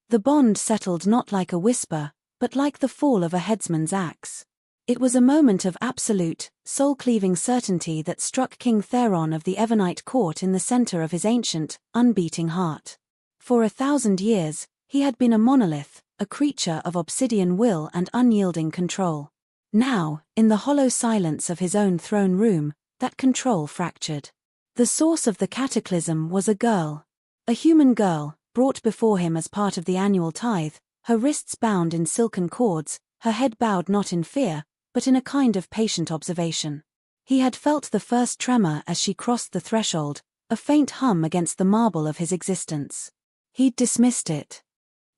The bond settled not like a whisper, but like the fall of a headsman's axe. It was a moment of absolute, soul-cleaving certainty that struck King Theron of the Evernite court in the center of his ancient, unbeating heart. For 1,000 years, he had been a monolith, a creature of obsidian will and unyielding control. Now, in the hollow silence of his own throne room, that control fractured. The source of the cataclysm was a girl. A human girl, brought before him as part of the annual tithe, her wrists bound in silken cords, her head bowed not in fear, but in a kind of patient observation. He had felt the first tremor as she crossed the threshold, a faint hum against the marble of his existence. He'd dismissed it.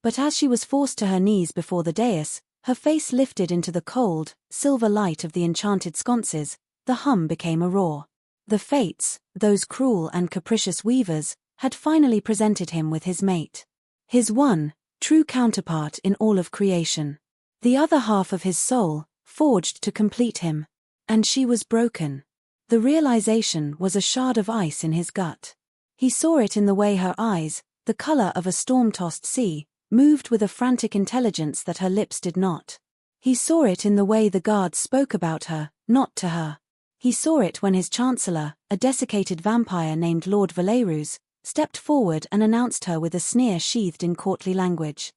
But as she was forced to her knees before the dais, her face lifted into the cold, silver light of the enchanted sconces, the hum became a roar. The fates, those cruel and capricious weavers, had finally presented him with his mate. His one, true counterpart in all of creation. The other half of his soul, forged to complete him. And she was broken. The realization was a shard of ice in his gut. He saw it in the way her eyes, the color of a storm-tossed sea, moved with a frantic intelligence that her lips did not. He saw it in the way the guards spoke about her, not to her. He saw it when his chancellor, a desiccated vampire named Lord Valerus, stepped forward and announced her with a sneer sheathed in courtly language.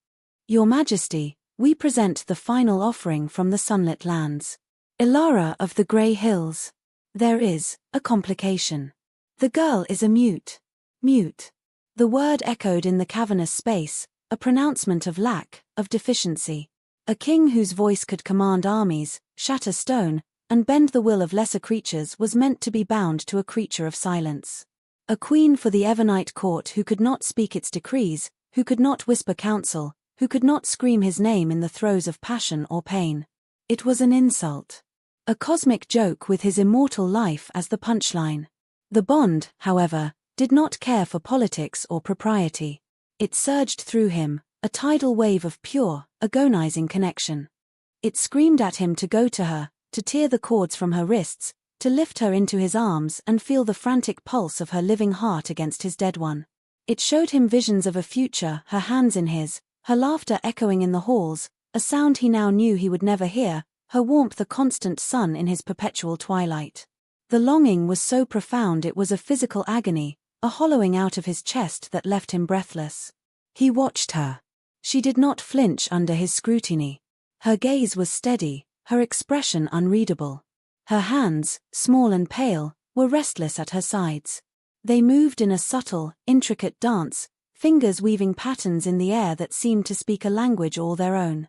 "Your Majesty, we present the final offering from the sunlit lands. Elara of the Grey Hills. There is a complication. The girl is a mute. Mute." The word echoed in the cavernous space, a pronouncement of lack, of deficiency. A king whose voice could command armies, shatter stone, and bend the will of lesser creatures was meant to be bound to a creature of silence. A queen for the Evernite court who could not speak its decrees, who could not whisper counsel, who could not scream his name in the throes of passion or pain. It was an insult. A cosmic joke with his immortal life as the punchline. The bond, however, did not care for politics or propriety. It surged through him, a tidal wave of pure, agonizing connection. It screamed at him to go to her, to tear the cords from her wrists, to lift her into his arms and feel the frantic pulse of her living heart against his dead one. It showed him visions of a future, her hands in his, her laughter echoing in the halls, a sound he now knew he would never hear, her warmth a constant sun in his perpetual twilight. The longing was so profound it was a physical agony, a hollowing out of his chest that left him breathless. He watched her. She did not flinch under his scrutiny. Her gaze was steady, her expression unreadable. Her hands, small and pale, were restless at her sides. They moved in a subtle, intricate dance, fingers weaving patterns in the air that seemed to speak a language all their own.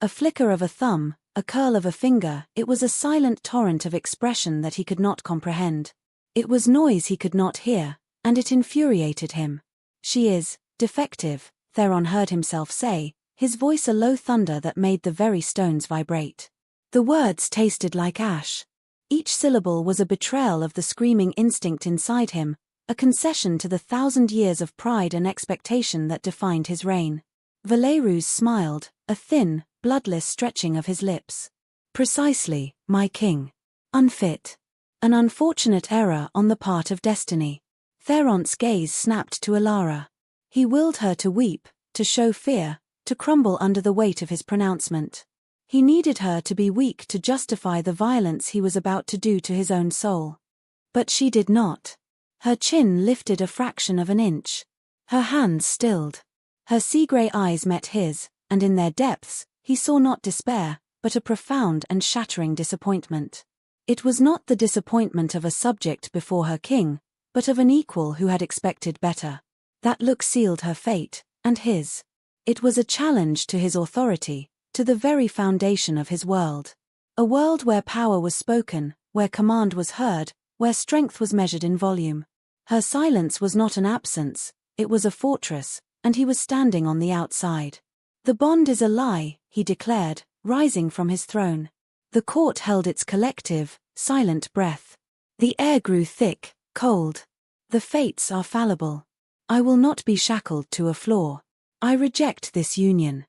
A flicker of a thumb, a curl of a finger, it was a silent torrent of expression that he could not comprehend. It was noise he could not hear, and it infuriated him. "She is defective," Theron heard himself say, his voice a low thunder that made the very stones vibrate. The words tasted like ash. Each syllable was a betrayal of the screaming instinct inside him, a concession to the 1,000 years of pride and expectation that defined his reign. Valerus smiled, a thin, bloodless stretching of his lips. "Precisely, my king. Unfit. An unfortunate error on the part of destiny." Theron's gaze snapped to Elara. He willed her to weep, to show fear, to crumble under the weight of his pronouncement. He needed her to be weak to justify the violence he was about to do to his own soul. But she did not. Her chin lifted a fraction of an inch. Her hands stilled. Her sea-grey eyes met his, and in their depths, he saw not despair, but a profound and shattering disappointment. It was not the disappointment of a subject before her king, but of an equal who had expected better. That look sealed her fate, and his. It was a challenge to his authority, to the very foundation of his world. A world where power was spoken, where command was heard, where strength was measured in volume. Her silence was not an absence, it was a fortress, and he was standing on the outside. "The bond is a lie," he declared, rising from his throne. The court held its collective, silent breath. The air grew thick, cold. "The fates are fallible. I will not be shackled to a flaw. I reject this union."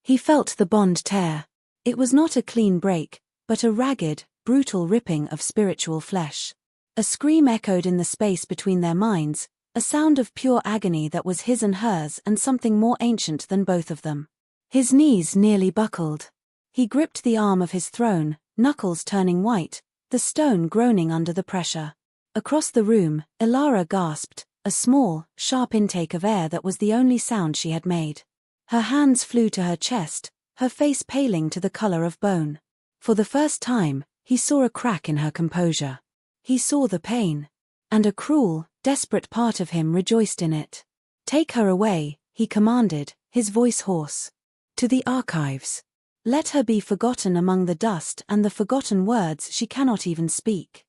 He felt the bond tear. It was not a clean break, but a ragged, brutal ripping of spiritual flesh. A scream echoed in the space between their minds, a sound of pure agony that was his and hers and something more ancient than both of them. His knees nearly buckled. He gripped the arm of his throne, knuckles turning white, the stone groaning under the pressure. Across the room, Elara gasped, a small, sharp intake of air that was the only sound she had made. Her hands flew to her chest, her face paling to the color of bone. For the first time, he saw a crack in her composure. He saw the pain. And a cruel, desperate part of him rejoiced in it. "Take her away," he commanded, his voice hoarse. "To the archives. Let her be forgotten among the dust and the forgotten words she cannot even speak."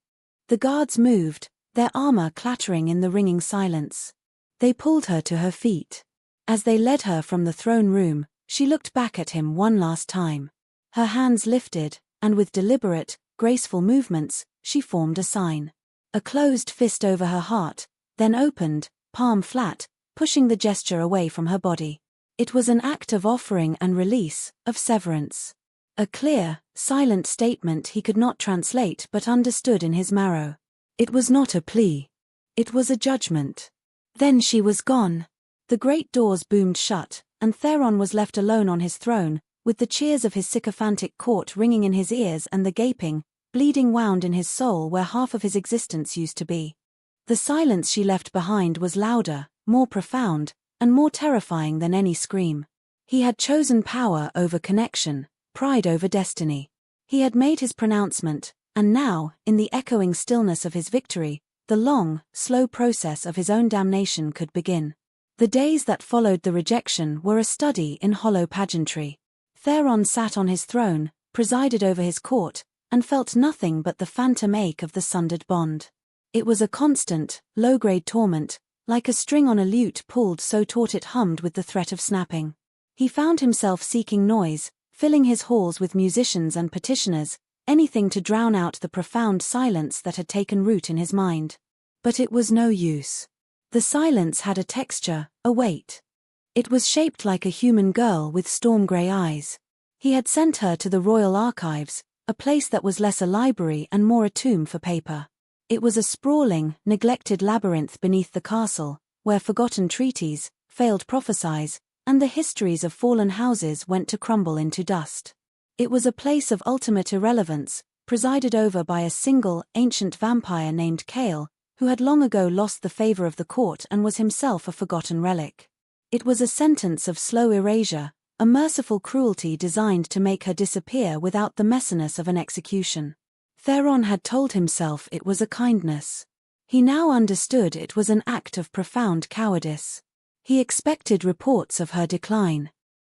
The guards moved, their armor clattering in the ringing silence. They pulled her to her feet. As they led her from the throne room, she looked back at him one last time. Her hands lifted, and with deliberate, graceful movements, she formed a sign. A closed fist over her heart, then opened, palm flat, pushing the gesture away from her body. It was an act of offering and release, of severance. A clear, silent statement he could not translate but understood in his marrow. It was not a plea. It was a judgment. Then she was gone. The great doors boomed shut, and Theron was left alone on his throne, with the cheers of his sycophantic court ringing in his ears and the gaping, bleeding wound in his soul where half of his existence used to be. The silence she left behind was louder, more profound, and more terrifying than any scream. He had chosen power over connection, pride over destiny. He had made his pronouncement, and now, in the echoing stillness of his victory, the long, slow process of his own damnation could begin. The days that followed the rejection were a study in hollow pageantry. Theron sat on his throne, presided over his court, and felt nothing but the phantom ache of the sundered bond. It was a constant, low-grade torment, like a string on a lute pulled so taut it hummed with the threat of snapping. He found himself seeking noise, filling his halls with musicians and petitioners, anything to drown out the profound silence that had taken root in his mind. But it was no use. The silence had a texture, a weight. It was shaped like a human girl with storm-grey eyes. He had sent her to the Royal Archives, a place that was less a library and more a tomb for paper. It was a sprawling, neglected labyrinth beneath the castle, where forgotten treaties, failed prophecies, and the histories of fallen houses went to crumble into dust. It was a place of ultimate irrelevance, presided over by a single, ancient vampire named Kale, who had long ago lost the favor of the court and was himself a forgotten relic. It was a sentence of slow erasure, a merciful cruelty designed to make her disappear without the messiness of an execution. Theron had told himself it was a kindness. He now understood it was an act of profound cowardice. He expected reports of her decline.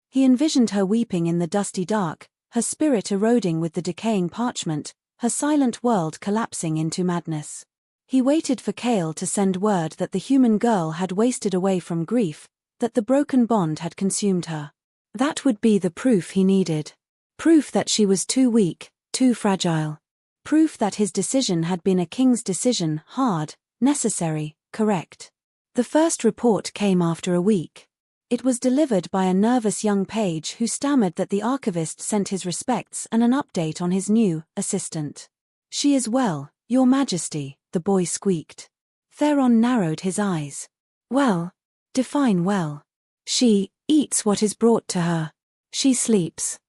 He envisioned her weeping in the dusty dark, her spirit eroding with the decaying parchment, her silent world collapsing into madness. He waited for Kale to send word that the human girl had wasted away from grief, that the broken bond had consumed her. That would be the proof he needed. Proof that she was too weak, too fragile. Proof that his decision had been a king's decision, hard, necessary, correct. The first report came after a week. It was delivered by a nervous young page who stammered that the archivist sent his respects and an update on his new assistant. "She is well, Your Majesty," the boy squeaked. Theron narrowed his eyes. "Well? Define well." "She eats what is brought to her. She sleeps."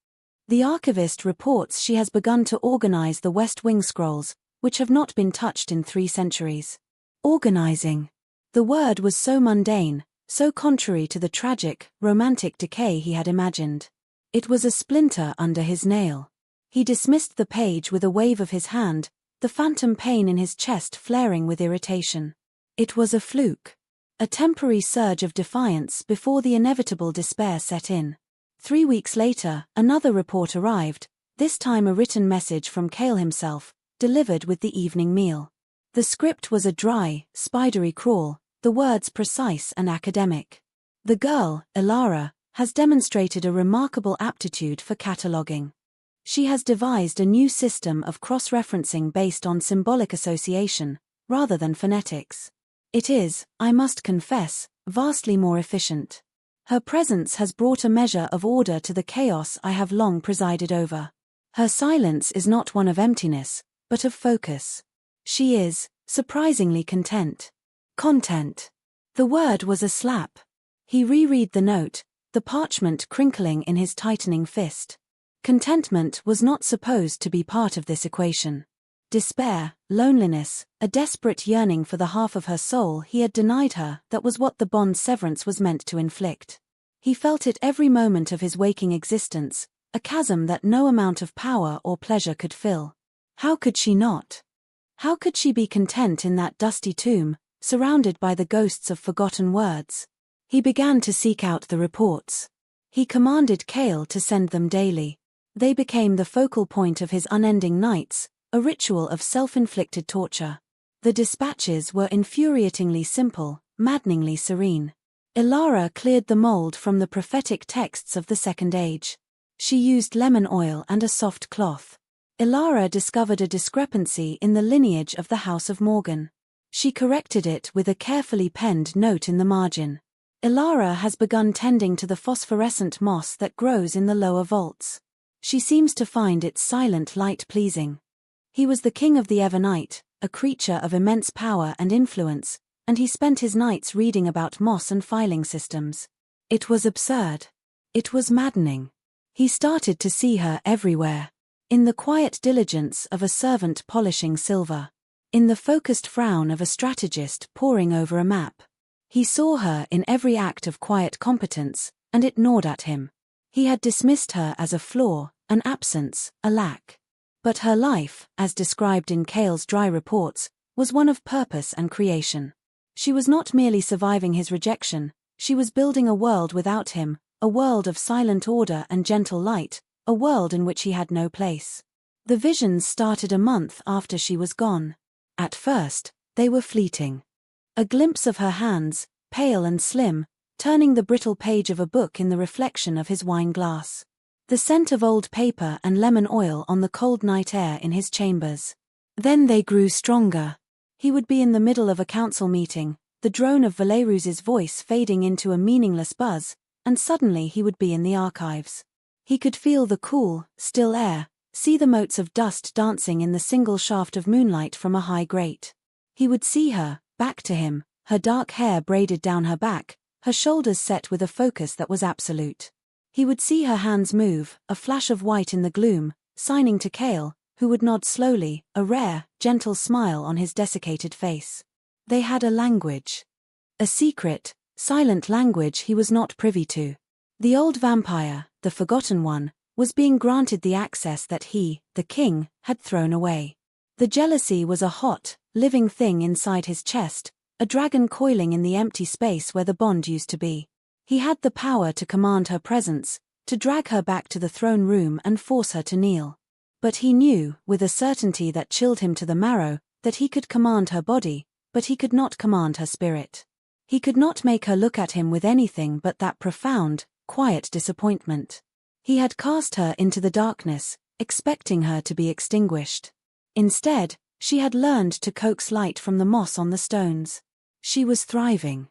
The archivist reports she has begun to organize the West Wing scrolls, which have not been touched in 3 centuries. Organizing. The word was so mundane, so contrary to the tragic, romantic decay he had imagined. It was a splinter under his nail. He dismissed the page with a wave of his hand, the phantom pain in his chest flaring with irritation. It was a fluke. A temporary surge of defiance before the inevitable despair set in. 3 weeks later, another report arrived, this time a written message from Kale himself, delivered with the evening meal. The script was a dry, spidery crawl, the words precise and academic. "The girl, Elara, has demonstrated a remarkable aptitude for cataloging. She has devised a new system of cross-referencing based on symbolic association, rather than phonetics. It is, I must confess, vastly more efficient. Her presence has brought a measure of order to the chaos I have long presided over. Her silence is not one of emptiness, but of focus. She is, surprisingly content. Content. The word was a slap. He reread the note, the parchment crinkling in his tightening fist. Contentment was not supposed to be part of this equation. Despair, loneliness, a desperate yearning for the half of her soul he had denied her, that was what the bond severance was meant to inflict. He felt it every moment of his waking existence, a chasm that no amount of power or pleasure could fill. How could she not? How could she be content in that dusty tomb, surrounded by the ghosts of forgotten words? He began to seek out the reports. He commanded Kale to send them daily. They became the focal point of his unending nights, a ritual of self-inflicted torture. The dispatches were infuriatingly simple, maddeningly serene. Ilara cleared the mold from the prophetic texts of the Second Age. She used lemon oil and a soft cloth. Ilara discovered a discrepancy in the lineage of the House of Morgan. She corrected it with a carefully penned note in the margin. Ilara has begun tending to the phosphorescent moss that grows in the lower vaults. She seems to find its silent light pleasing. He was the king of the Evernite, a creature of immense power and influence, and he spent his nights reading about moss and filing systems. It was absurd. It was maddening. He started to see her everywhere. In the quiet diligence of a servant polishing silver. In the focused frown of a strategist poring over a map. He saw her in every act of quiet competence, and it gnawed at him. He had dismissed her as a flaw, an absence, a lack. But her life, as described in Kale's dry reports, was one of purpose and creation. She was not merely surviving his rejection, she was building a world without him, a world of silent order and gentle light, a world in which he had no place. The visions started a month after she was gone. At first, they were fleeting. A glimpse of her hands, pale and slim, turning the brittle page of a book in the reflection of his wine glass. The scent of old paper and lemon oil on the cold night air in his chambers. Then they grew stronger. He would be in the middle of a council meeting, the drone of Valerus's voice fading into a meaningless buzz, and suddenly he would be in the archives. He could feel the cool, still air, see the motes of dust dancing in the single shaft of moonlight from a high grate. He would see her, back to him, her dark hair braided down her back, her shoulders set with a focus that was absolute. He would see her hands move, a flash of white in the gloom, signing to Kale, who would nod slowly, a rare, gentle smile on his desiccated face. They had a language. A secret, silent language he was not privy to. The old vampire, the forgotten one, was being granted the access that he, the king, had thrown away. The jealousy was a hot, living thing inside his chest, a dragon coiling in the empty space where the bond used to be. He had the power to command her presence, to drag her back to the throne room and force her to kneel. But he knew, with a certainty that chilled him to the marrow, that he could command her body, but he could not command her spirit. He could not make her look at him with anything but that profound, quiet disappointment. He had cast her into the darkness, expecting her to be extinguished. Instead, she had learned to coax light from the moss on the stones. She was thriving.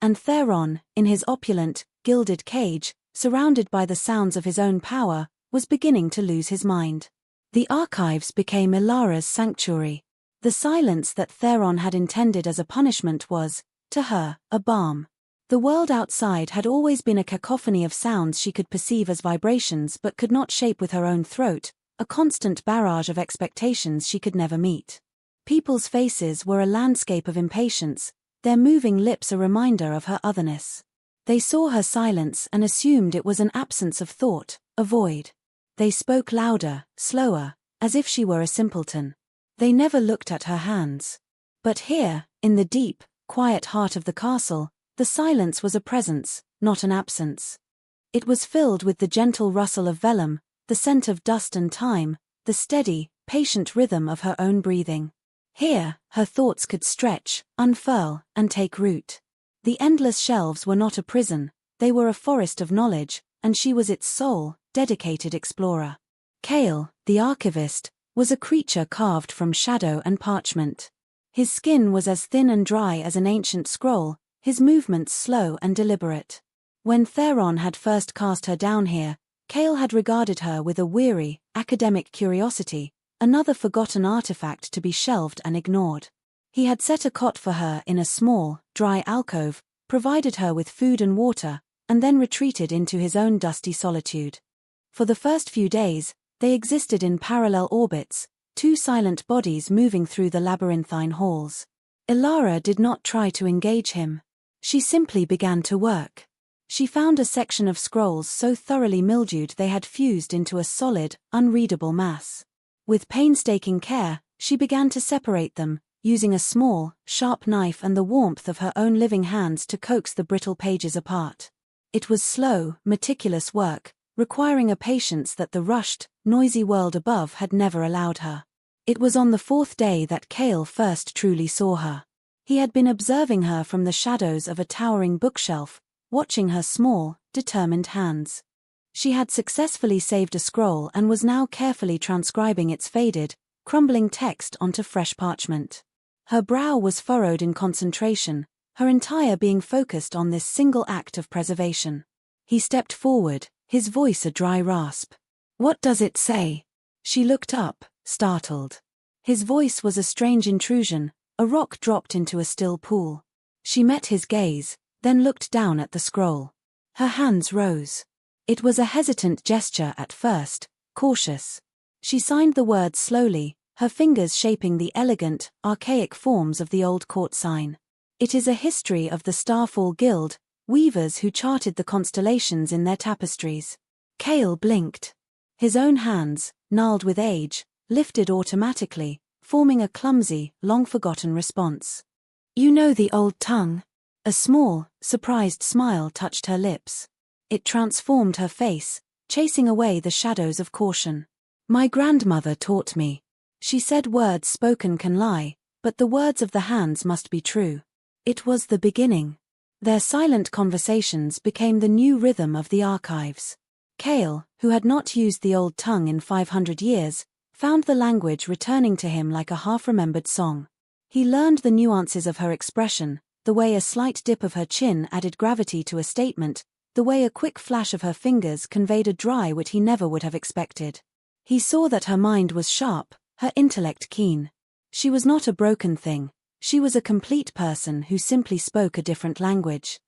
And Theron, in his opulent, gilded cage, surrounded by the sounds of his own power, was beginning to lose his mind. The archives became Ilara's sanctuary. The silence that Theron had intended as a punishment was, to her, a balm. The world outside had always been a cacophony of sounds she could perceive as vibrations but could not shape with her own throat, a constant barrage of expectations she could never meet. People's faces were a landscape of impatience, their moving lips a reminder of her otherness. They saw her silence and assumed it was an absence of thought, a void. They spoke louder, slower, as if she were a simpleton. They never looked at her hands. But here, in the deep, quiet heart of the castle, the silence was a presence, not an absence. It was filled with the gentle rustle of vellum, the scent of dust and time, the steady, patient rhythm of her own breathing. Here, her thoughts could stretch, unfurl, and take root. The endless shelves were not a prison, they were a forest of knowledge, and she was its sole, dedicated explorer. Kale, the archivist, was a creature carved from shadow and parchment. His skin was as thin and dry as an ancient scroll, his movements slow and deliberate. When Theron had first cast her down here, Kale had regarded her with a weary, academic curiosity, another forgotten artifact to be shelved and ignored. He had set a cot for her in a small, dry alcove, provided her with food and water, and then retreated into his own dusty solitude. For the first few days, they existed in parallel orbits, two silent bodies moving through the labyrinthine halls. Ilara did not try to engage him. She simply began to work. She found a section of scrolls so thoroughly mildewed they had fused into a solid, unreadable mass. With painstaking care, she began to separate them, using a small, sharp knife and the warmth of her own living hands to coax the brittle pages apart. It was slow, meticulous work, requiring a patience that the rushed, noisy world above had never allowed her. It was on the fourth day that Cale first truly saw her. He had been observing her from the shadows of a towering bookshelf, watching her small, determined hands. She had successfully saved a scroll and was now carefully transcribing its faded, crumbling text onto fresh parchment. Her brow was furrowed in concentration, her entire being focused on this single act of preservation. He stepped forward, his voice a dry rasp. "What does it say?" She looked up, startled. His voice was a strange intrusion, a rock dropped into a still pool. She met his gaze, then looked down at the scroll. Her hands rose. It was a hesitant gesture at first, cautious. She signed the words slowly, her fingers shaping the elegant, archaic forms of the old court sign. "It is a history of the Starfall Guild, weavers who charted the constellations in their tapestries." Cale blinked. His own hands, gnarled with age, lifted automatically, forming a clumsy, long-forgotten response. "You know the old tongue?" A small, surprised smile touched her lips. It transformed her face, chasing away the shadows of caution. "My grandmother taught me." She said words spoken can lie, but the words of the hands must be true. It was the beginning. Their silent conversations became the new rhythm of the archives. Cale, who had not used the old tongue in 500 years, found the language returning to him like a half-remembered song. He learned the nuances of her expression, the way a slight dip of her chin added gravity to a statement, the way a quick flash of her fingers conveyed a dry wit he never would have expected. He saw that her mind was sharp, her intellect keen. She was not a broken thing, she was a complete person who simply spoke a different language.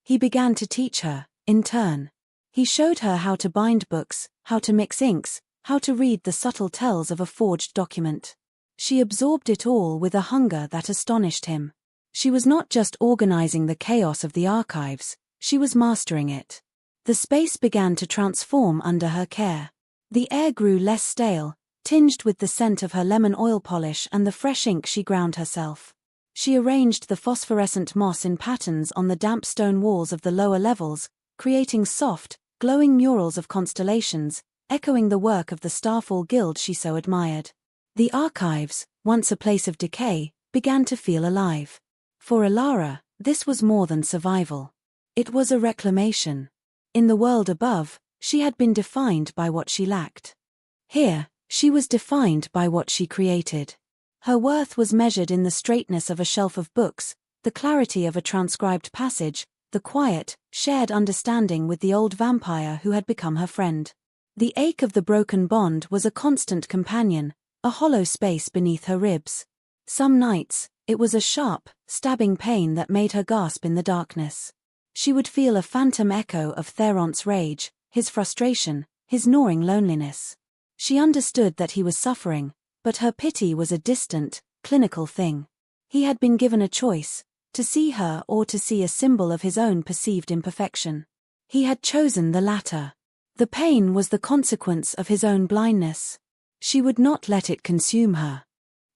He began to teach her, in turn. He showed her how to bind books, how to mix inks, how to read the subtle tells of a forged document. She absorbed it all with a hunger that astonished him. She was not just organizing the chaos of the archives, she was mastering it. The space began to transform under her care. The air grew less stale, tinged with the scent of her lemon oil polish and the fresh ink she ground herself. She arranged the phosphorescent moss in patterns on the damp stone walls of the lower levels, creating soft, glowing murals of constellations, echoing the work of the Starfall Guild she so admired. The archives, once a place of decay, began to feel alive. For Ilara, this was more than survival. It was a reclamation. In the world above, she had been defined by what she lacked. Here, she was defined by what she created. Her worth was measured in the straightness of a shelf of books, the clarity of a transcribed passage, the quiet, shared understanding with the old vampire who had become her friend. The ache of the broken bond was a constant companion, a hollow space beneath her ribs. Some nights, it was a sharp, stabbing pain that made her gasp in the darkness. She would feel a phantom echo of Theron's rage, his frustration, his gnawing loneliness. She understood that he was suffering, but her pity was a distant, clinical thing. He had been given a choice, to see her or to see a symbol of his own perceived imperfection. He had chosen the latter. The pain was the consequence of his own blindness. She would not let it consume her.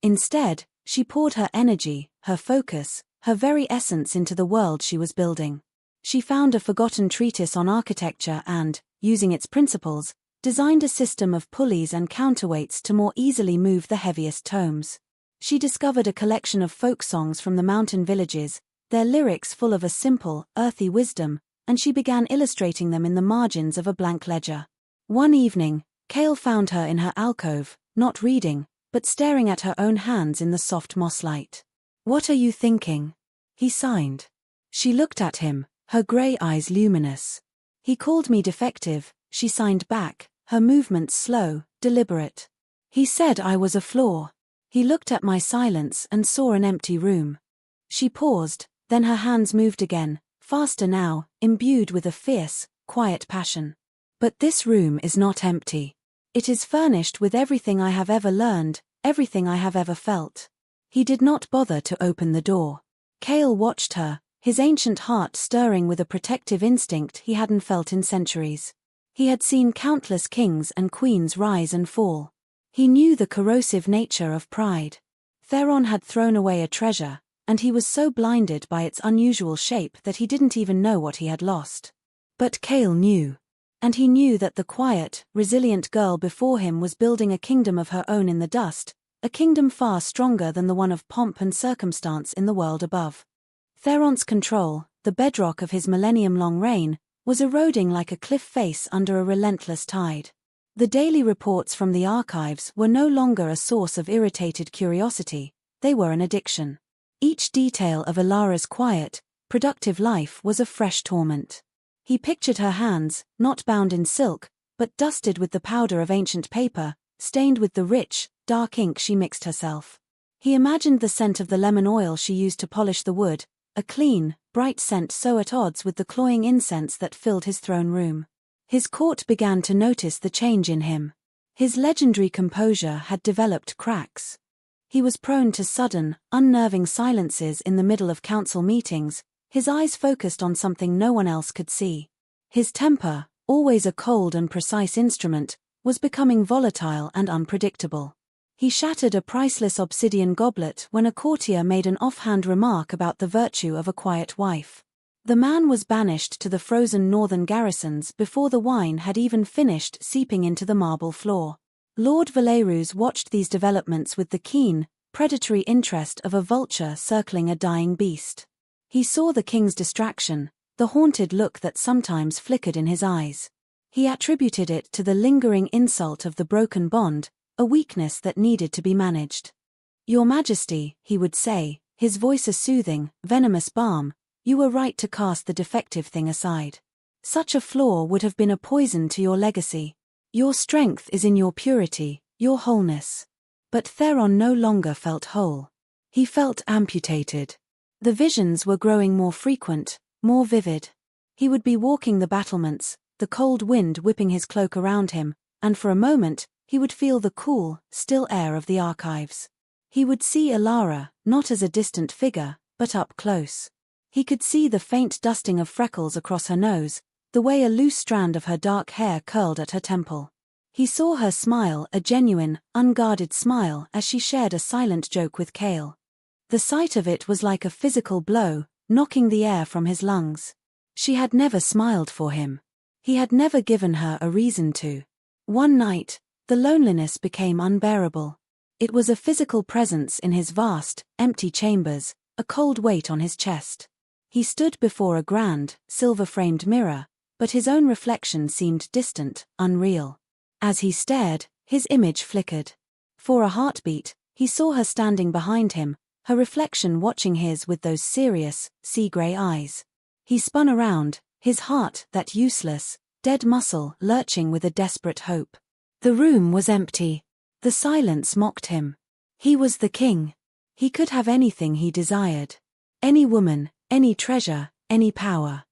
Instead, she poured her energy, her focus, her very essence into the world she was building. She found a forgotten treatise on architecture and, using its principles, designed a system of pulleys and counterweights to more easily move the heaviest tomes. She discovered a collection of folk songs from the mountain villages, their lyrics full of a simple, earthy wisdom, and she began illustrating them in the margins of a blank ledger. One evening, Cale found her in her alcove, not reading, but staring at her own hands in the soft moss light. "What are you thinking?" he signed. She looked at him, her grey eyes luminous. "He called me defective," she signed back, her movements slow, deliberate. "He said I was a flaw." He looked at my silence and saw an empty room. She paused, then her hands moved again, faster now, imbued with a fierce, quiet passion. But this room is not empty. It is furnished with everything I have ever learned, everything I have ever felt. He did not bother to open the door. Chaol watched her, his ancient heart stirring with a protective instinct he hadn't felt in centuries. He had seen countless kings and queens rise and fall. He knew the corrosive nature of pride. Theron had thrown away a treasure, and he was so blinded by its unusual shape that he didn't even know what he had lost. But Chaol knew. And he knew that the quiet, resilient girl before him was building a kingdom of her own in the dust, a kingdom far stronger than the one of pomp and circumstance in the world above. Theron's control, the bedrock of his millennium-long reign, was eroding like a cliff face under a relentless tide. The daily reports from the archives were no longer a source of irritated curiosity, they were an addiction. Each detail of Alara's quiet, productive life was a fresh torment. He pictured her hands, not bound in silk, but dusted with the powder of ancient paper, stained with the rich, dark ink she mixed herself. He imagined the scent of the lemon oil she used to polish the wood, a clean, bright scent so at odds with the cloying incense that filled his throne room. His court began to notice the change in him. His legendary composure had developed cracks. He was prone to sudden, unnerving silences in the middle of council meetings, his eyes focused on something no one else could see. His temper, always a cold and precise instrument, was becoming volatile and unpredictable. He shattered a priceless obsidian goblet when a courtier made an offhand remark about the virtue of a quiet wife. The man was banished to the frozen northern garrisons before the wine had even finished seeping into the marble floor. Lord Valerus watched these developments with the keen, predatory interest of a vulture circling a dying beast. He saw the king's distraction, the haunted look that sometimes flickered in his eyes. He attributed it to the lingering insult of the broken bond, a weakness that needed to be managed. "Your Majesty," he would say, his voice a soothing, venomous balm, "you were right to cast the defective thing aside. Such a flaw would have been a poison to your legacy. Your strength is in your purity, your wholeness." But Theron no longer felt whole. He felt amputated. The visions were growing more frequent, more vivid. He would be walking the battlements, the cold wind whipping his cloak around him, and for a moment, he would feel the cool, still air of the archives. He would see Alara, not as a distant figure, but up close. He could see the faint dusting of freckles across her nose, the way a loose strand of her dark hair curled at her temple. He saw her smile, a genuine, unguarded smile, as she shared a silent joke with Chaol. The sight of it was like a physical blow, knocking the air from his lungs. She had never smiled for him. He had never given her a reason to. One night, the loneliness became unbearable. It was a physical presence in his vast, empty chambers, a cold weight on his chest. He stood before a grand, silver-framed mirror, but his own reflection seemed distant, unreal. As he stared, his image flickered. For a heartbeat, he saw her standing behind him, her reflection watching his with those serious, sea-grey eyes. He spun around, his heart, that useless, dead muscle, lurching with a desperate hope. The room was empty. The silence mocked him. He was the king. He could have anything he desired. Any woman, any treasure, any power.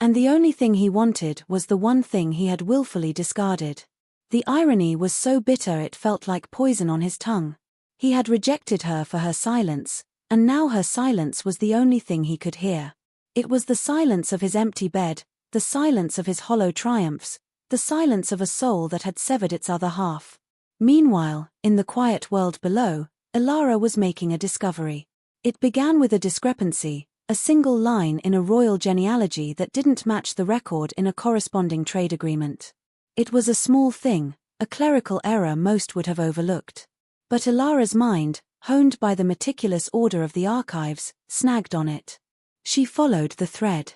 And the only thing he wanted was the one thing he had willfully discarded. The irony was so bitter it felt like poison on his tongue. He had rejected her for her silence, and now her silence was the only thing he could hear. It was the silence of his empty bed, the silence of his hollow triumphs, the silence of a soul that had severed its other half. Meanwhile, in the quiet world below, Alara was making a discovery. It began with a discrepancy, a single line in a royal genealogy that didn't match the record in a corresponding trade agreement. It was a small thing, a clerical error most would have overlooked. But Alara's mind, honed by the meticulous order of the archives, snagged on it. She followed the thread.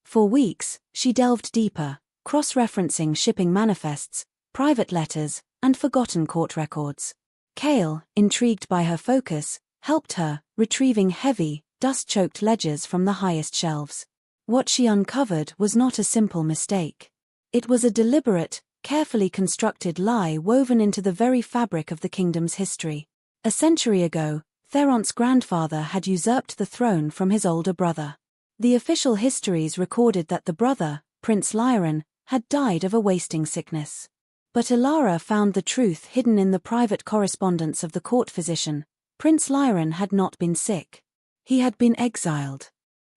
For weeks, she delved deeper, cross-referencing shipping manifests, private letters, and forgotten court records. Chaol, intrigued by her focus, helped her, retrieving heavy, dust-choked ledgers from the highest shelves. What she uncovered was not a simple mistake. It was a deliberate, carefully constructed lie woven into the very fabric of the kingdom's history. A century ago, Theron's grandfather had usurped the throne from his older brother. The official histories recorded that the brother, Prince Lyran, had died of a wasting sickness. But Elara found the truth hidden in the private correspondence of the court physician. Prince Lyran had not been sick. He had been exiled.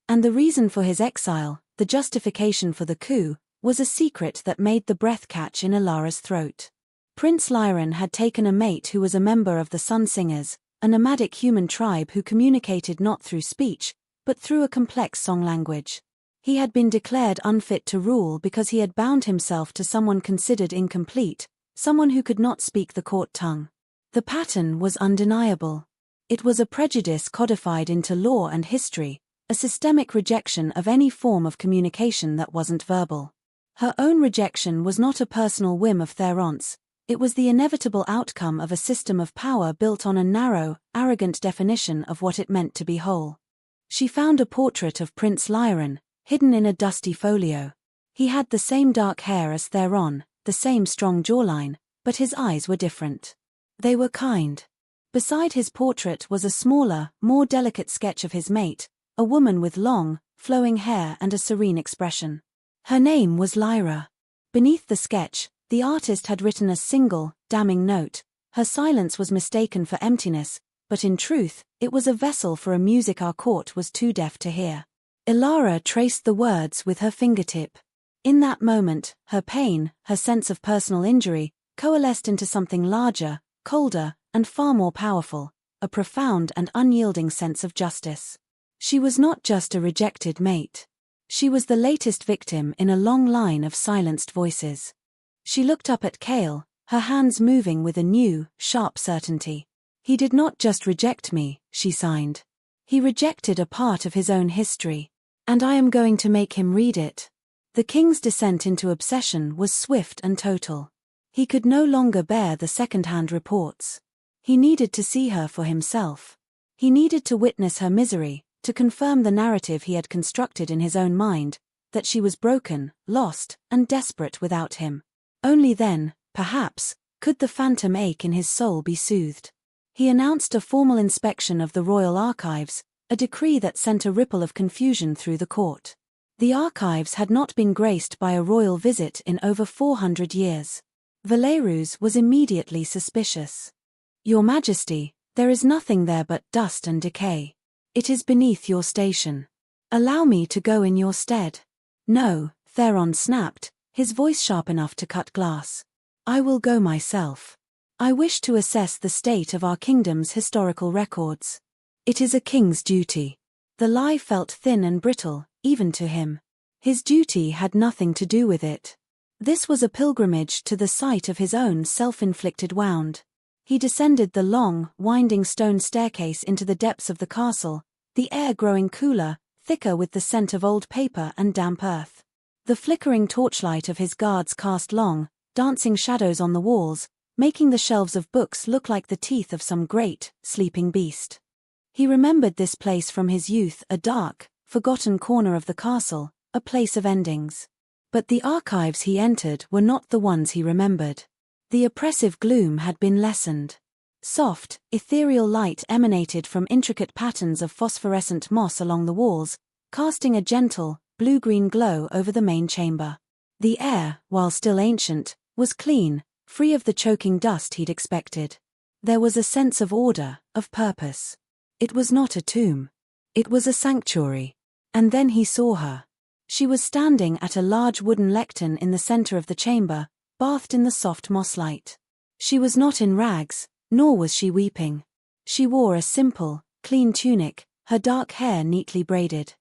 And the reason for his exile, the justification for the coup, was a secret that made the breath catch in Elara's throat. Prince Lyran had taken a mate who was a member of the Sun Singers, a nomadic human tribe who communicated not through speech, but through a complex song language. He had been declared unfit to rule because he had bound himself to someone considered incomplete, someone who could not speak the court tongue. The pattern was undeniable. It was a prejudice codified into law and history, a systemic rejection of any form of communication that wasn't verbal. Her own rejection was not a personal whim of Theron's. It was the inevitable outcome of a system of power built on a narrow, arrogant definition of what it meant to be whole. She found a portrait of Prince Lyran, hidden in a dusty folio. He had the same dark hair as Theron, the same strong jawline, but his eyes were different. They were kind. Beside his portrait was a smaller, more delicate sketch of his mate, a woman with long, flowing hair and a serene expression. Her name was Lyra. Beneath the sketch, the artist had written a single, damning note. Her silence was mistaken for emptiness, but in truth, it was a vessel for a music our court was too deaf to hear. Elara traced the words with her fingertip. In that moment, her pain, her sense of personal injury, coalesced into something larger, colder, and far more powerful, a profound and unyielding sense of justice. She was not just a rejected mate. She was the latest victim in a long line of silenced voices. She looked up at Chaol, her hands moving with a new, sharp certainty. He did not just reject me, she signed. He rejected a part of his own history. And I am going to make him read it. The king's descent into obsession was swift and total. He could no longer bear the second-hand reports. He needed to see her for himself. He needed to witness her misery, to confirm the narrative he had constructed in his own mind, that she was broken, lost, and desperate without him. Only then, perhaps, could the phantom ache in his soul be soothed. He announced a formal inspection of the royal archives, a decree that sent a ripple of confusion through the court. The archives had not been graced by a royal visit in over 400 years. Valerus was immediately suspicious. Your Majesty, there is nothing there but dust and decay. It is beneath your station. Allow me to go in your stead. No, Theron snapped, his voice sharp enough to cut glass. I will go myself. I wish to assess the state of our kingdom's historical records. It is a king's duty. The lie felt thin and brittle, even to him. His duty had nothing to do with it. This was a pilgrimage to the site of his own self-inflicted wound. He descended the long, winding stone staircase into the depths of the castle, the air growing cooler, thicker with the scent of old paper and damp earth. The flickering torchlight of his guards cast long, dancing shadows on the walls, making the shelves of books look like the teeth of some great, sleeping beast. He remembered this place from his youth, a dark, forgotten corner of the castle, a place of endings. But the archives he entered were not the ones he remembered. The oppressive gloom had been lessened. Soft, ethereal light emanated from intricate patterns of phosphorescent moss along the walls, casting a gentle, blue-green glow over the main chamber. The air, while still ancient, was clean, free of the choking dust he'd expected. There was a sense of order, of purpose. It was not a tomb. It was a sanctuary. And then he saw her. She was standing at a large wooden lectern in the center of the chamber, bathed in the soft moss light. She was not in rags, nor was she weeping. She wore a simple, clean tunic, her dark hair neatly braided.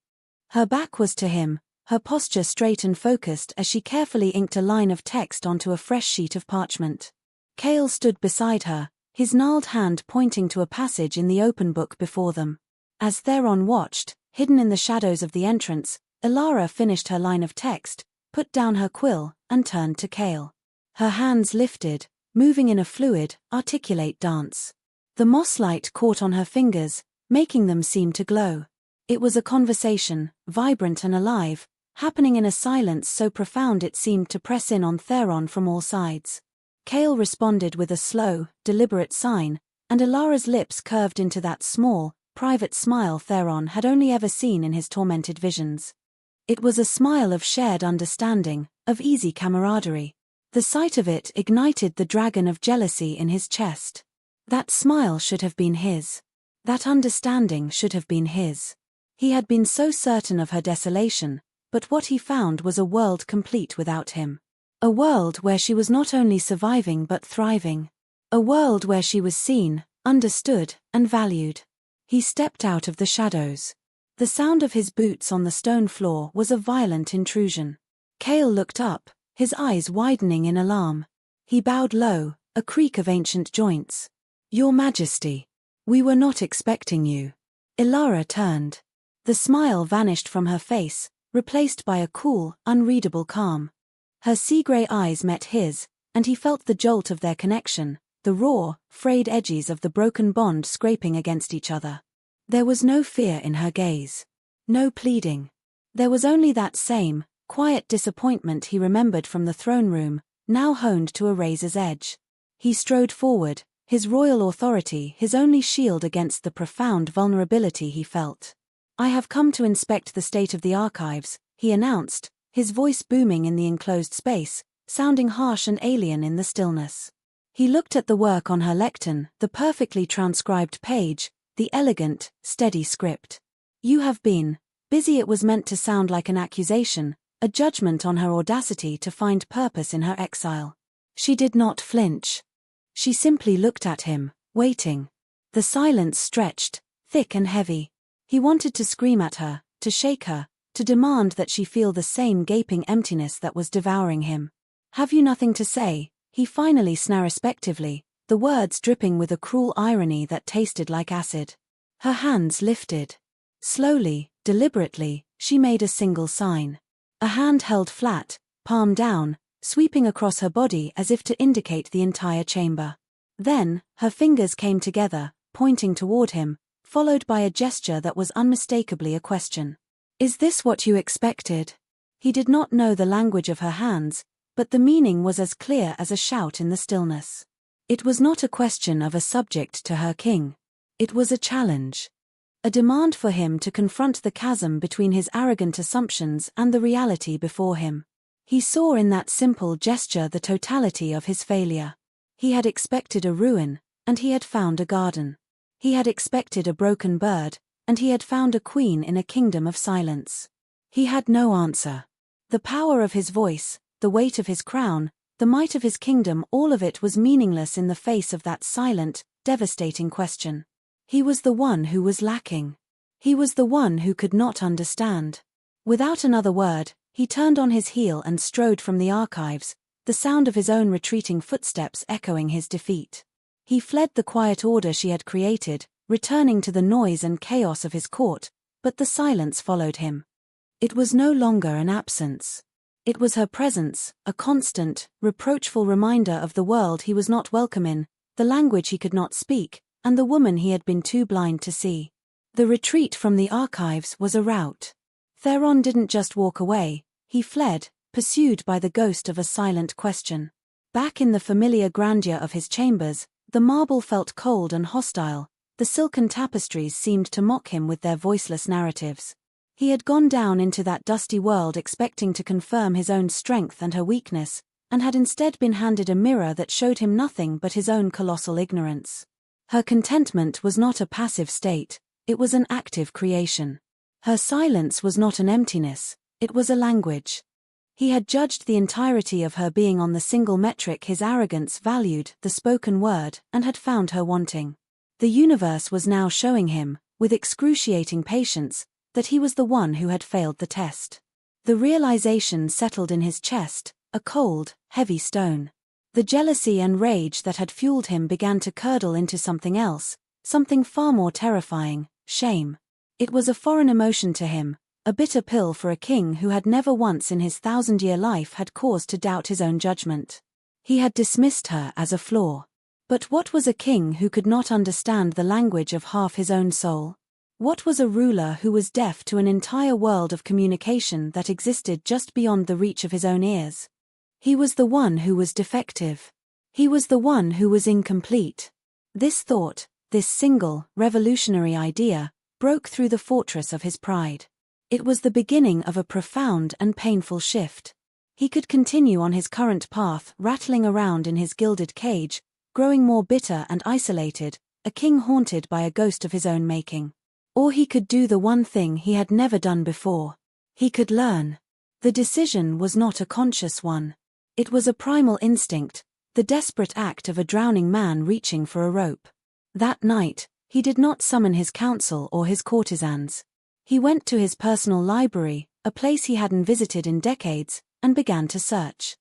Her back was to him, her posture straight and focused as she carefully inked a line of text onto a fresh sheet of parchment. Chaol stood beside her, his gnarled hand pointing to a passage in the open book before them. As Theron watched, hidden in the shadows of the entrance, Elara finished her line of text, put down her quill, and turned to Chaol. Her hands lifted, moving in a fluid, articulate dance. The moss light caught on her fingers, making them seem to glow. It was a conversation, vibrant and alive, happening in a silence so profound it seemed to press in on Theron from all sides. Chaol responded with a slow, deliberate sign, and Ilara's lips curved into that small, private smile Theron had only ever seen in his tormented visions. It was a smile of shared understanding, of easy camaraderie. The sight of it ignited the dragon of jealousy in his chest. That smile should have been his. That understanding should have been his. He had been so certain of her desolation, but what he found was a world complete without him. A world where she was not only surviving but thriving. A world where she was seen, understood, and valued. He stepped out of the shadows. The sound of his boots on the stone floor was a violent intrusion. Chaol looked up, his eyes widening in alarm. He bowed low, a creak of ancient joints. "Your Majesty. We were not expecting you." Ilara turned. The smile vanished from her face, replaced by a cool, unreadable calm. Her sea-grey eyes met his, and he felt the jolt of their connection, the raw, frayed edges of the broken bond scraping against each other. There was no fear in her gaze. No pleading. There was only that same, quiet disappointment he remembered from the throne room, now honed to a razor's edge. He strode forward, his royal authority his only shield against the profound vulnerability he felt. "I have come to inspect the state of the archives," he announced, his voice booming in the enclosed space, sounding harsh and alien in the stillness. He looked at the work on her lectern, the perfectly transcribed page, the elegant, steady script. "You have been busy." It was meant to sound like an accusation, a judgment on her audacity to find purpose in her exile. She did not flinch. She simply looked at him, waiting. The silence stretched, thick and heavy. He wanted to scream at her, to shake her, to demand that she feel the same gaping emptiness that was devouring him. "Have you nothing to say?" he finally snapped respectively, the words dripping with a cruel irony that tasted like acid. Her hands lifted. Slowly, deliberately, she made a single sign. A hand held flat, palm down, sweeping across her body as if to indicate the entire chamber. Then, her fingers came together, pointing toward him, followed by a gesture that was unmistakably a question. "Is this what you expected?" He did not know the language of her hands, but the meaning was as clear as a shout in the stillness. It was not a question of a subject to her king. It was a challenge. A demand for him to confront the chasm between his arrogant assumptions and the reality before him. He saw in that simple gesture the totality of his failure. He had expected a ruin, and he had found a garden. He had expected a broken bird, and he had found a queen in a kingdom of silence. He had no answer. The power of his voice, the weight of his crown, the might of his kingdom, all of it was meaningless in the face of that silent, devastating question. He was the one who was lacking. He was the one who could not understand. Without another word, he turned on his heel and strode from the archives, the sound of his own retreating footsteps echoing his defeat. He fled the quiet order she had created, returning to the noise and chaos of his court, but the silence followed him. It was no longer an absence. It was her presence, a constant, reproachful reminder of the world he was not welcome in, the language he could not speak, and the woman he had been too blind to see. The retreat from the archives was a rout. Theron didn't just walk away, he fled, pursued by the ghost of a silent question. Back in the familiar grandeur of his chambers, the marble felt cold and hostile, the silken tapestries seemed to mock him with their voiceless narratives. He had gone down into that dusty world expecting to confirm his own strength and her weakness, and had instead been handed a mirror that showed him nothing but his own colossal ignorance. Her contentment was not a passive state, it was an active creation. Her silence was not an emptiness, it was a language. He had judged the entirety of her being on the single metric his arrogance valued, the spoken word, and had found her wanting. The universe was now showing him, with excruciating patience, that he was the one who had failed the test. The realization settled in his chest, a cold, heavy stone. The jealousy and rage that had fueled him began to curdle into something else, something far more terrifying, shame. It was a foreign emotion to him, a bitter pill for a king who had never once in his 1,000-year life had cause to doubt his own judgment. He had dismissed her as a flaw. But what was a king who could not understand the language of half his own soul? What was a ruler who was deaf to an entire world of communication that existed just beyond the reach of his own ears? He was the one who was defective. He was the one who was incomplete. This thought, This single, revolutionary idea broke through the fortress of his pride. It was the beginning of a profound and painful shift. He could continue on his current path, rattling around in his gilded cage, growing more bitter and isolated, a king haunted by a ghost of his own making. Or he could do the one thing he had never done before. He could learn. The decision was not a conscious one. It was a primal instinct, the desperate act of a drowning man reaching for a rope. That night, he did not summon his council or his courtesans. He went to his personal library, a place he hadn't visited in decades, and began to search.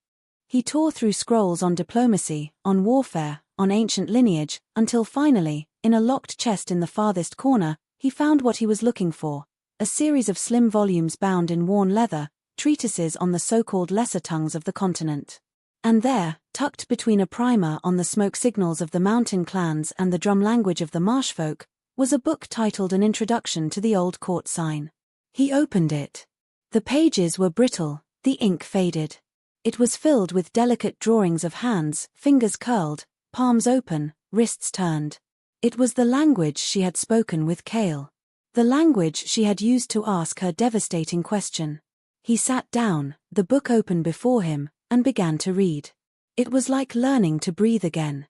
He tore through scrolls on diplomacy, on warfare, on ancient lineage, until finally, in a locked chest in the farthest corner, he found what he was looking for: a series of slim volumes bound in worn leather, treatises on the so-called lesser tongues of the continent. And there, tucked between a primer on the smoke signals of the mountain clans and the drum language of the marshfolk, was a book titled An Introduction to the Old Court Sign. He opened it. The pages were brittle, the ink faded. It was filled with delicate drawings of hands, fingers curled, palms open, wrists turned. It was the language she had spoken with Chaol. The language she had used to ask her devastating question. He sat down, the book open before him, and began to read. It was like learning to breathe again.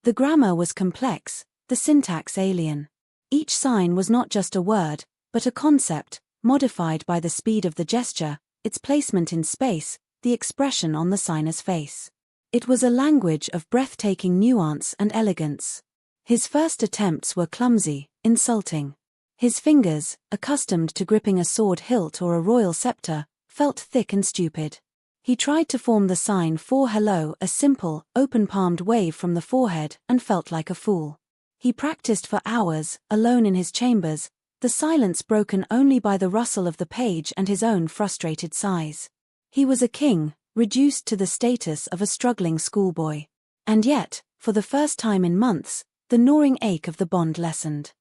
The grammar was complex, the syntax alien. Each sign was not just a word, but a concept, modified by the speed of the gesture, its placement in space, the expression on the signer's face. It was a language of breathtaking nuance and elegance. His first attempts were clumsy, insulting. His fingers, accustomed to gripping a sword hilt or a royal scepter, felt thick and stupid. He tried to form the sign for hello, a simple, open-palmed wave from the forehead, and felt like a fool. He practiced for hours, alone in his chambers, the silence broken only by the rustle of the page and his own frustrated sighs. He was a king, reduced to the status of a struggling schoolboy. And yet, for the first time in months, the gnawing ache of the bond lessened.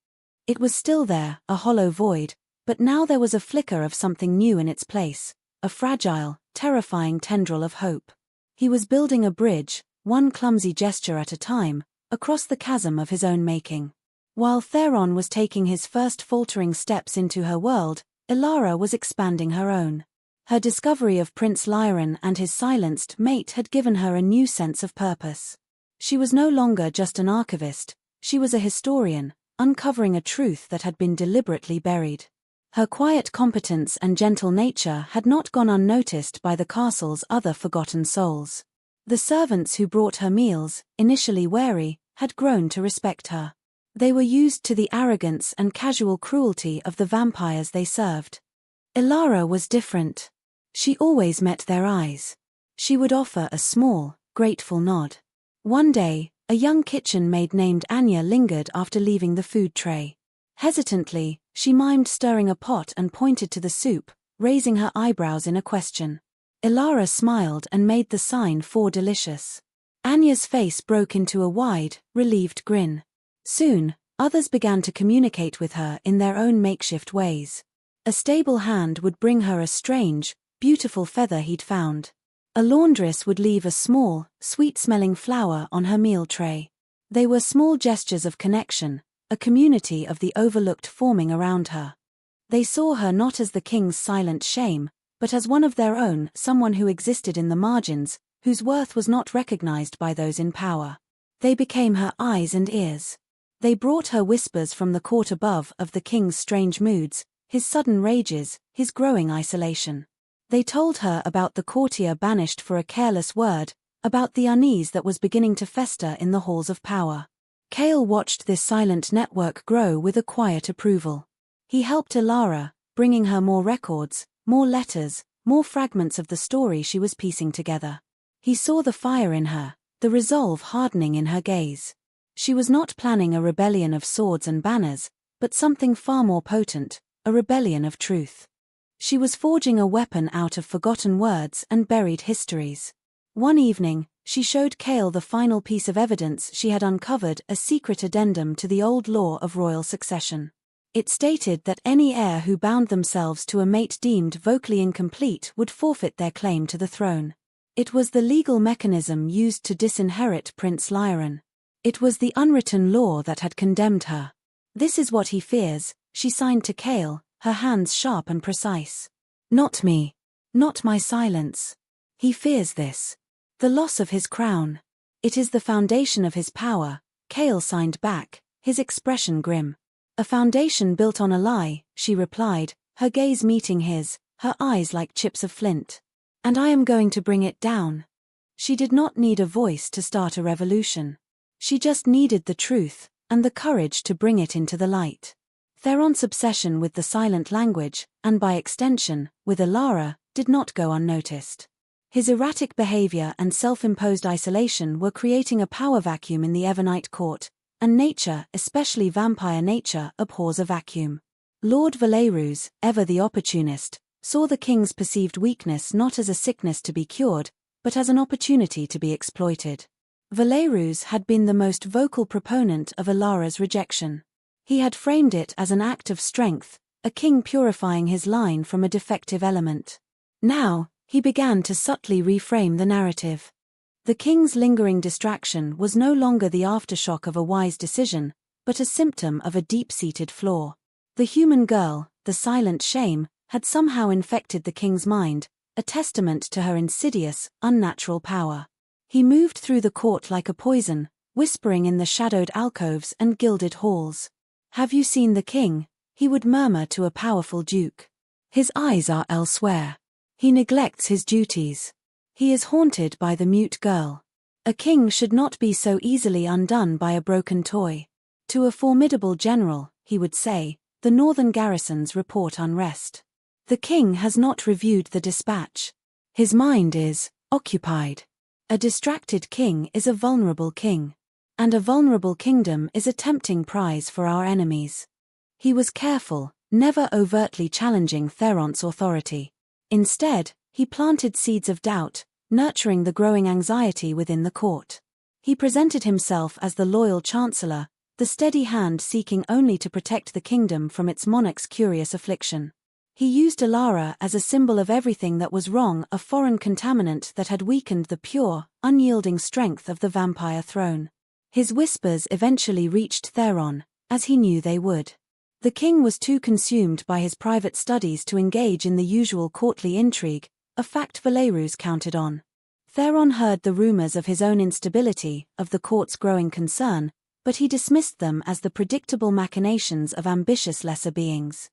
It was still there, a hollow void, but now there was a flicker of something new in its place, a fragile, terrifying tendril of hope. He was building a bridge, one clumsy gesture at a time, across the chasm of his own making. While Theron was taking his first faltering steps into her world, Elara was expanding her own. Her discovery of Prince Lyran and his silenced mate had given her a new sense of purpose. She was no longer just an archivist, she was a historian, uncovering a truth that had been deliberately buried. Her quiet competence and gentle nature had not gone unnoticed by the castle's other forgotten souls. The servants who brought her meals, initially wary, had grown to respect her. They were used to the arrogance and casual cruelty of the vampires they served. Elara was different. She always met their eyes. She would offer a small, grateful nod. One day, a young kitchen maid named Anya lingered after leaving the food tray. Hesitantly, she mimed stirring a pot and pointed to the soup, raising her eyebrows in a question. Elara smiled and made the sign for delicious. Anya's face broke into a wide, relieved grin. Soon, others began to communicate with her in their own makeshift ways. A stable hand would bring her a strange, beautiful feather he'd found. A laundress would leave a small, sweet-smelling flower on her meal tray. They were small gestures of connection, a community of the overlooked forming around her. They saw her not as the king's silent shame, but as one of their own, someone who existed in the margins, whose worth was not recognized by those in power. They became her eyes and ears. They brought her whispers from the court above of the king's strange moods, his sudden rages, his growing isolation. They told her about the courtier banished for a careless word, about the unease that was beginning to fester in the halls of power. Chaol watched this silent network grow with a quiet approval. He helped Elara, bringing her more records, more letters, more fragments of the story she was piecing together. He saw the fire in her, the resolve hardening in her gaze. She was not planning a rebellion of swords and banners, but something far more potent, a rebellion of truth. She was forging a weapon out of forgotten words and buried histories. One evening, she showed Chaol the final piece of evidence she had uncovered, a secret addendum to the old law of royal succession. It stated that any heir who bound themselves to a mate deemed vocally incomplete would forfeit their claim to the throne. It was the legal mechanism used to disinherit Prince Lyran. It was the unwritten law that had condemned her. This is what he fears, she signed to Chaol, her hands sharp and precise. Not me. Not my silence. He fears this. The loss of his crown. It is the foundation of his power, Chaol signed back, his expression grim. A foundation built on a lie, she replied, her gaze meeting his, her eyes like chips of flint. And I am going to bring it down. She did not need a voice to start a revolution. She just needed the truth, and the courage to bring it into the light. Theron's obsession with the silent language, and by extension, with Alara, did not go unnoticed. His erratic behavior and self-imposed isolation were creating a power vacuum in the Evernite court, and nature, especially vampire nature, abhors a vacuum. Lord Valerus, ever the opportunist, saw the king's perceived weakness not as a sickness to be cured, but as an opportunity to be exploited. Valerus had been the most vocal proponent of Alara's rejection. He had framed it as an act of strength, a king purifying his line from a defective element. Now, he began to subtly reframe the narrative. The king's lingering distraction was no longer the aftershock of a wise decision, but a symptom of a deep-seated flaw. The human girl, the silent shame, had somehow infected the king's mind, a testament to her insidious, unnatural power. He moved through the court like a poison, whispering in the shadowed alcoves and gilded halls. "Have you seen the king?" he would murmur to a powerful duke. "His eyes are elsewhere. He neglects his duties. He is haunted by the mute girl. A king should not be so easily undone by a broken toy." To a formidable general, he would say, "The northern garrisons report unrest. The king has not reviewed the dispatch. His mind is occupied." A distracted king is a vulnerable king. And a vulnerable kingdom is a tempting prize for our enemies. He was careful, never overtly challenging Theron's authority. Instead, he planted seeds of doubt, nurturing the growing anxiety within the court. He presented himself as the loyal chancellor, the steady hand seeking only to protect the kingdom from its monarch's curious affliction. He used Alara as a symbol of everything that was wrong, a foreign contaminant that had weakened the pure, unyielding strength of the vampire throne. His whispers eventually reached Theron, as he knew they would. The king was too consumed by his private studies to engage in the usual courtly intrigue, a fact Valerus counted on. Theron heard the rumors of his own instability, of the court's growing concern, but he dismissed them as the predictable machinations of ambitious lesser beings.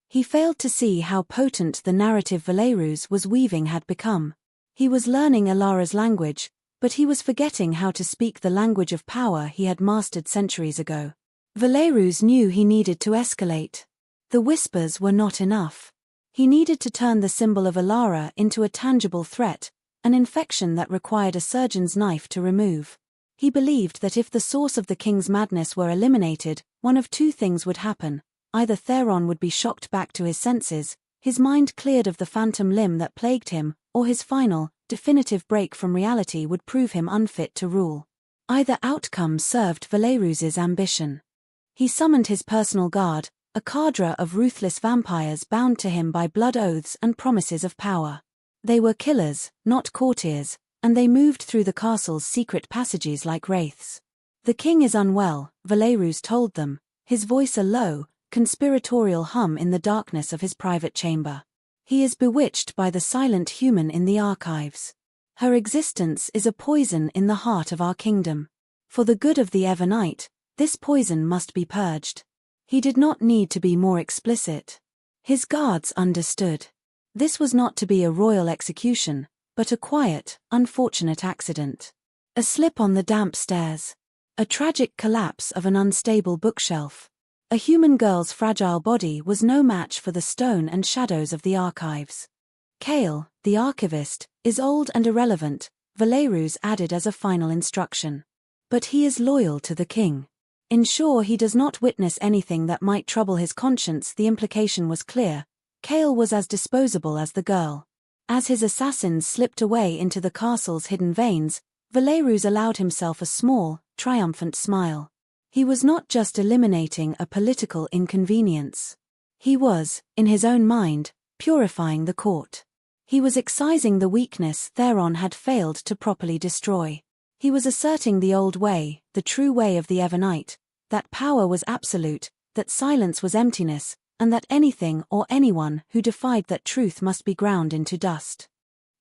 He failed to see how potent the narrative Valerus was weaving had become. He was learning Alara's language, but he was forgetting how to speak the language of power he had mastered centuries ago. Valerus knew he needed to escalate. The whispers were not enough. He needed to turn the symbol of Alara into a tangible threat, an infection that required a surgeon's knife to remove. He believed that if the source of the king's madness were eliminated, one of two things would happen. Either Theron would be shocked back to his senses, his mind cleared of the phantom limb that plagued him, or his final, definitive break from reality would prove him unfit to rule. Either outcome served Valerus's ambition. He summoned his personal guard, a cadre of ruthless vampires bound to him by blood oaths and promises of power. They were killers, not courtiers, and they moved through the castle's secret passages like wraiths. "The king is unwell," Valerus told them, his voice a low, conspiratorial hum in the darkness of his private chamber. "He is bewitched by the silent human in the archives. Her existence is a poison in the heart of our kingdom. For the good of the Evernite, this poison must be purged." He did not need to be more explicit. His guards understood. This was not to be a royal execution, but a quiet, unfortunate accident. A slip on the damp stairs. A tragic collapse of an unstable bookshelf. A human girl's fragile body was no match for the stone and shadows of the archives. Chaol, the archivist, is old and irrelevant, Valerus added as a final instruction. But he is loyal to the king. Ensure he does not witness anything that might trouble his conscience. The implication was clear. Chaol was as disposable as the girl. As his assassins slipped away into the castle's hidden veins, Valerus allowed himself a small, triumphant smile. He was not just eliminating a political inconvenience. He was, in his own mind, purifying the court. He was excising the weakness Theron had failed to properly destroy. He was asserting the old way, the true way of the Evernite, that power was absolute, that silence was emptiness, and that anything or anyone who defied that truth must be ground into dust.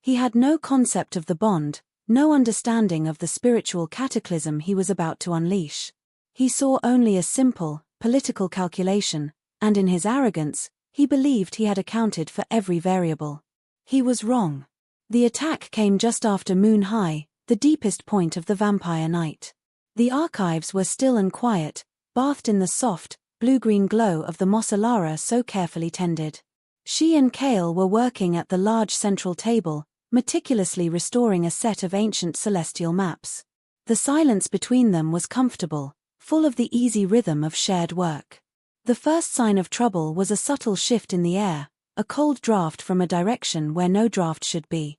He had no concept of the bond, no understanding of the spiritual cataclysm he was about to unleash. He saw only a simple, political calculation, and in his arrogance, he believed he had accounted for every variable. He was wrong. The attack came just after Moon High, the deepest point of the vampire night. The archives were still and quiet, bathed in the soft, blue-green glow of the Mos Alara so carefully tended. She and Kale were working at the large central table, meticulously restoring a set of ancient celestial maps. The silence between them was comfortable, full of the easy rhythm of shared work. The first sign of trouble was a subtle shift in the air, a cold draft from a direction where no draft should be.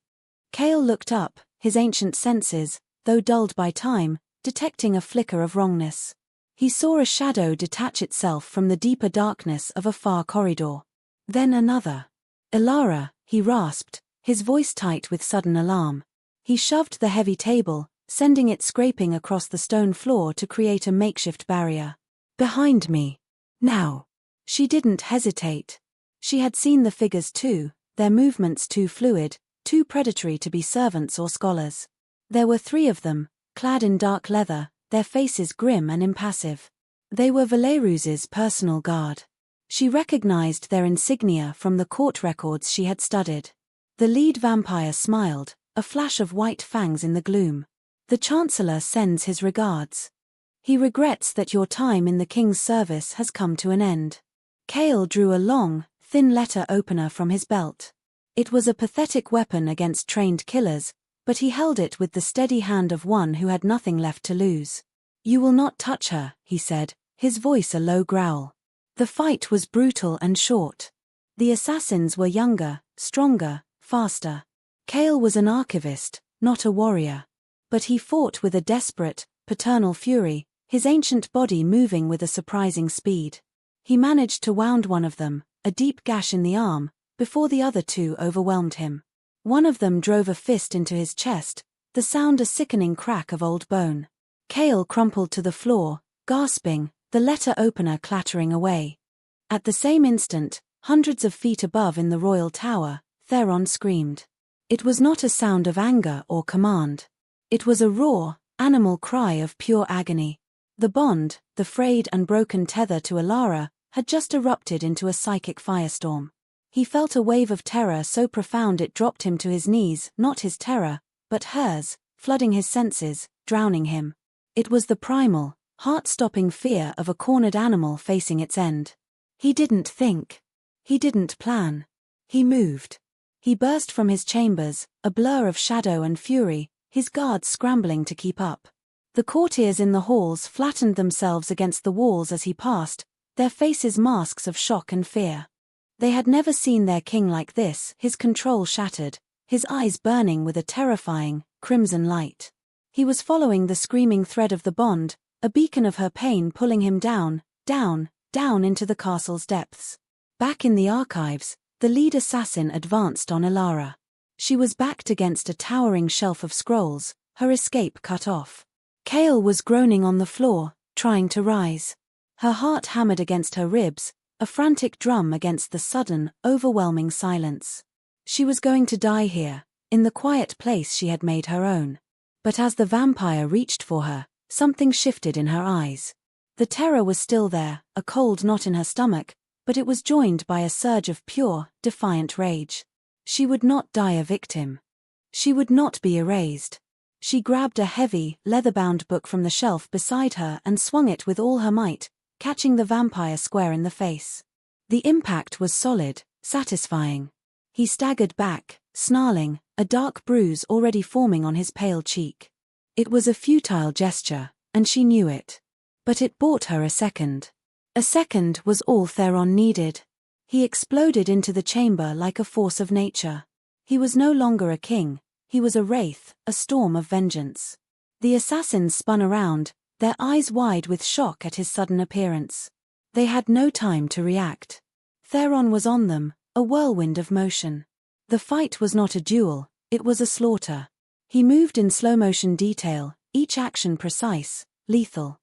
Kale looked up, his ancient senses, though dulled by time, detecting a flicker of wrongness. He saw a shadow detach itself from the deeper darkness of a far corridor. Then another. "Elara," he rasped, his voice tight with sudden alarm. He shoved the heavy table, sending it scraping across the stone floor to create a makeshift barrier. "Behind me. Now." She didn't hesitate. She had seen the figures too, their movements too fluid, too predatory to be servants or scholars. There were 3 of them, clad in dark leather, their faces grim and impassive. They were Valerus's personal guard. She recognized their insignia from the court records she had studied. The lead vampire smiled, a flash of white fangs in the gloom. "The Chancellor sends his regards. He regrets that your time in the King's service has come to an end." Kale drew a long, thin letter opener from his belt. It was a pathetic weapon against trained killers, but he held it with the steady hand of one who had nothing left to lose. "You will not touch her," he said, his voice a low growl. The fight was brutal and short. The assassins were younger, stronger, faster. Kale was an archivist, not a warrior. But he fought with a desperate, paternal fury, his ancient body moving with a surprising speed. He managed to wound one of them, a deep gash in the arm, before the other 2 overwhelmed him. One of them drove a fist into his chest, the sound a sickening crack of old bone. Kale crumpled to the floor, gasping, the letter opener clattering away. At the same instant, hundreds of feet above in the royal tower, Theron screamed. It was not a sound of anger or command. It was a raw, animal cry of pure agony. The bond, the frayed and broken tether to Elara, had just erupted into a psychic firestorm. He felt a wave of terror so profound it dropped him to his knees, not his terror, but hers, flooding his senses, drowning him. It was the primal, heart-stopping fear of a cornered animal facing its end. He didn't think. He didn't plan. He moved. He burst from his chambers, a blur of shadow and fury, his guards scrambling to keep up. The courtiers in the halls flattened themselves against the walls as he passed, their faces masks of shock and fear. They had never seen their king like this, his control shattered, his eyes burning with a terrifying, crimson light. He was following the screaming thread of the bond, a beacon of her pain pulling him down, down, down into the castle's depths. Back in the archives, the lead assassin advanced on Elara. She was backed against a towering shelf of scrolls, her escape cut off. Kale was groaning on the floor, trying to rise. Her heart hammered against her ribs, a frantic drum against the sudden, overwhelming silence. She was going to die here, in the quiet place she had made her own. But as the vampire reached for her, something shifted in her eyes. The terror was still there, a cold knot in her stomach, but it was joined by a surge of pure, defiant rage. She would not die a victim. She would not be erased. She grabbed a heavy, leather-bound book from the shelf beside her and swung it with all her might, catching the vampire square in the face. The impact was solid, satisfying. He staggered back, snarling, a dark bruise already forming on his pale cheek. It was a futile gesture, and she knew it. But it bought her a second. A second was all Theron needed. He exploded into the chamber like a force of nature. He was no longer a king, he was a wraith, a storm of vengeance. The assassins spun around, their eyes wide with shock at his sudden appearance. They had no time to react. Theron was on them, a whirlwind of motion. The fight was not a duel, it was a slaughter. He moved in slow-motion detail, each action precise, lethal.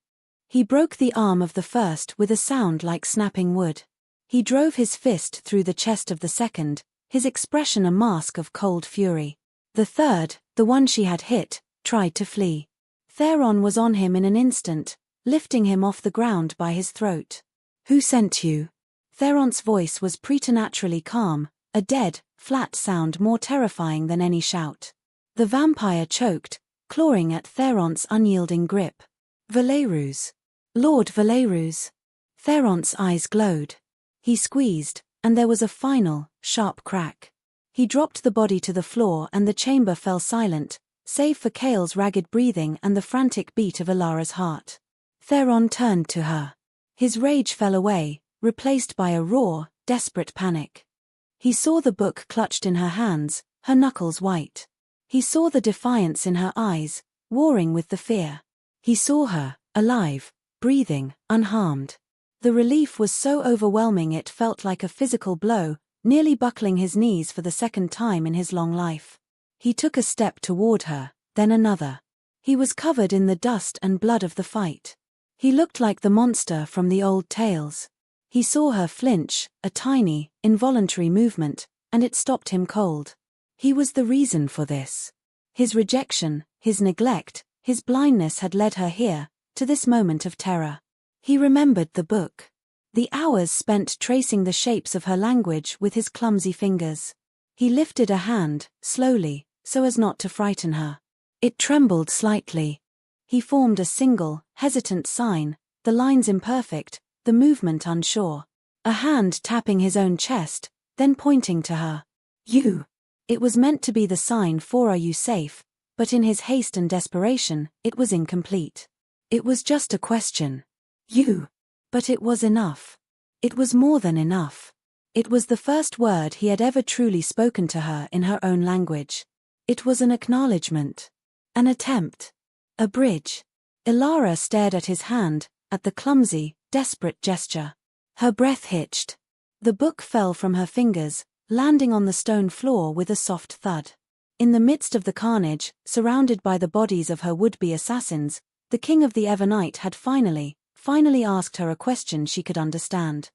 He broke the arm of the first with a sound like snapping wood. He drove his fist through the chest of the second, his expression a mask of cold fury. The third, the one she had hit, tried to flee. Theron was on him in an instant, lifting him off the ground by his throat. "Who sent you?" Theron's voice was preternaturally calm, a dead, flat sound more terrifying than any shout. The vampire choked, clawing at Theron's unyielding grip. "Valerus. Lord Valerus." Theron's eyes glowed. He squeezed, and there was a final, sharp crack. He dropped the body to the floor and the chamber fell silent, save for Cale's ragged breathing and the frantic beat of Ilara's heart. Theron turned to her. His rage fell away, replaced by a raw, desperate panic. He saw the book clutched in her hands, her knuckles white. He saw the defiance in her eyes, warring with the fear. He saw her, alive, breathing, unharmed. The relief was so overwhelming it felt like a physical blow, nearly buckling his knees for the second time in his long life. He took a step toward her, then another. He was covered in the dust and blood of the fight. He looked like the monster from the old tales. He saw her flinch, a tiny, involuntary movement, and it stopped him cold. He was the reason for this. His rejection, his neglect, his blindness had led her here, to this moment of terror. He remembered the book. The hours spent tracing the shapes of her language with his clumsy fingers. He lifted a hand, slowly, so as not to frighten her. It trembled slightly. He formed a single, hesitant sign, the lines imperfect, the movement unsure. A hand tapping his own chest, then pointing to her. "You." It was meant to be the sign for "Are you safe?" but in his haste and desperation, it was incomplete. It was just a question. "You." But it was enough. It was more than enough. It was the first word he had ever truly spoken to her in her own language. It was an acknowledgement. An attempt. A bridge. Ilara stared at his hand, at the clumsy, desperate gesture. Her breath hitched. The book fell from her fingers, landing on the stone floor with a soft thud. In the midst of the carnage, surrounded by the bodies of her would-be assassins, the king of the Evernight had finally asked her a question she could understand.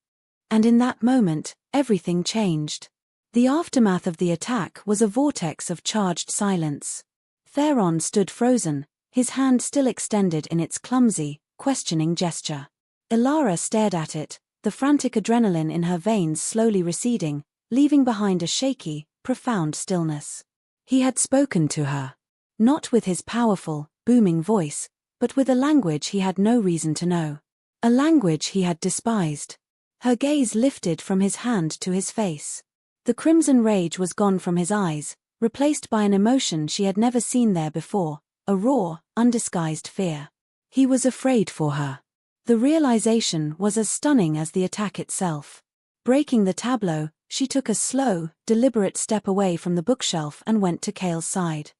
And in that moment, everything changed. The aftermath of the attack was a vortex of charged silence. Theron stood frozen, his hand still extended in its clumsy, questioning gesture. Ilara stared at it, the frantic adrenaline in her veins slowly receding, leaving behind a shaky, profound stillness. He had spoken to her. Not with his powerful, booming voice, but with a language he had no reason to know. A language he had despised. Her gaze lifted from his hand to his face. The crimson rage was gone from his eyes, replaced by an emotion she had never seen there before, a raw, undisguised fear. He was afraid for her. The realization was as stunning as the attack itself. Breaking the tableau, she took a slow, deliberate step away from the bookshelf and went to Cale's side.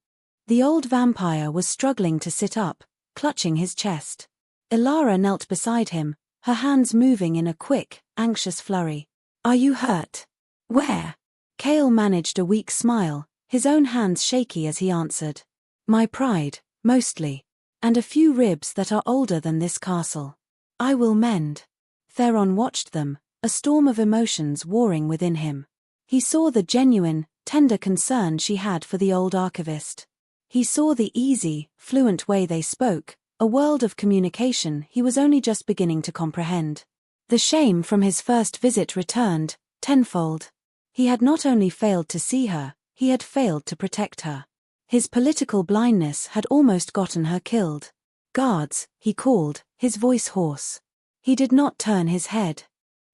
The old vampire was struggling to sit up, clutching his chest. Ilara knelt beside him, her hands moving in a quick, anxious flurry. "Are you hurt?" "Where?" Cale managed a weak smile, his own hands shaky as he answered. "My pride, mostly. And a few ribs that are older than this castle. I will mend." Theron watched them, a storm of emotions warring within him. He saw the genuine, tender concern she had for the old archivist. He saw the easy, fluent way they spoke, a world of communication he was only just beginning to comprehend. The shame from his first visit returned, tenfold. He had not only failed to see her, he had failed to protect her. His political blindness had almost gotten her killed. "Guards," he called, his voice hoarse. He did not turn his head.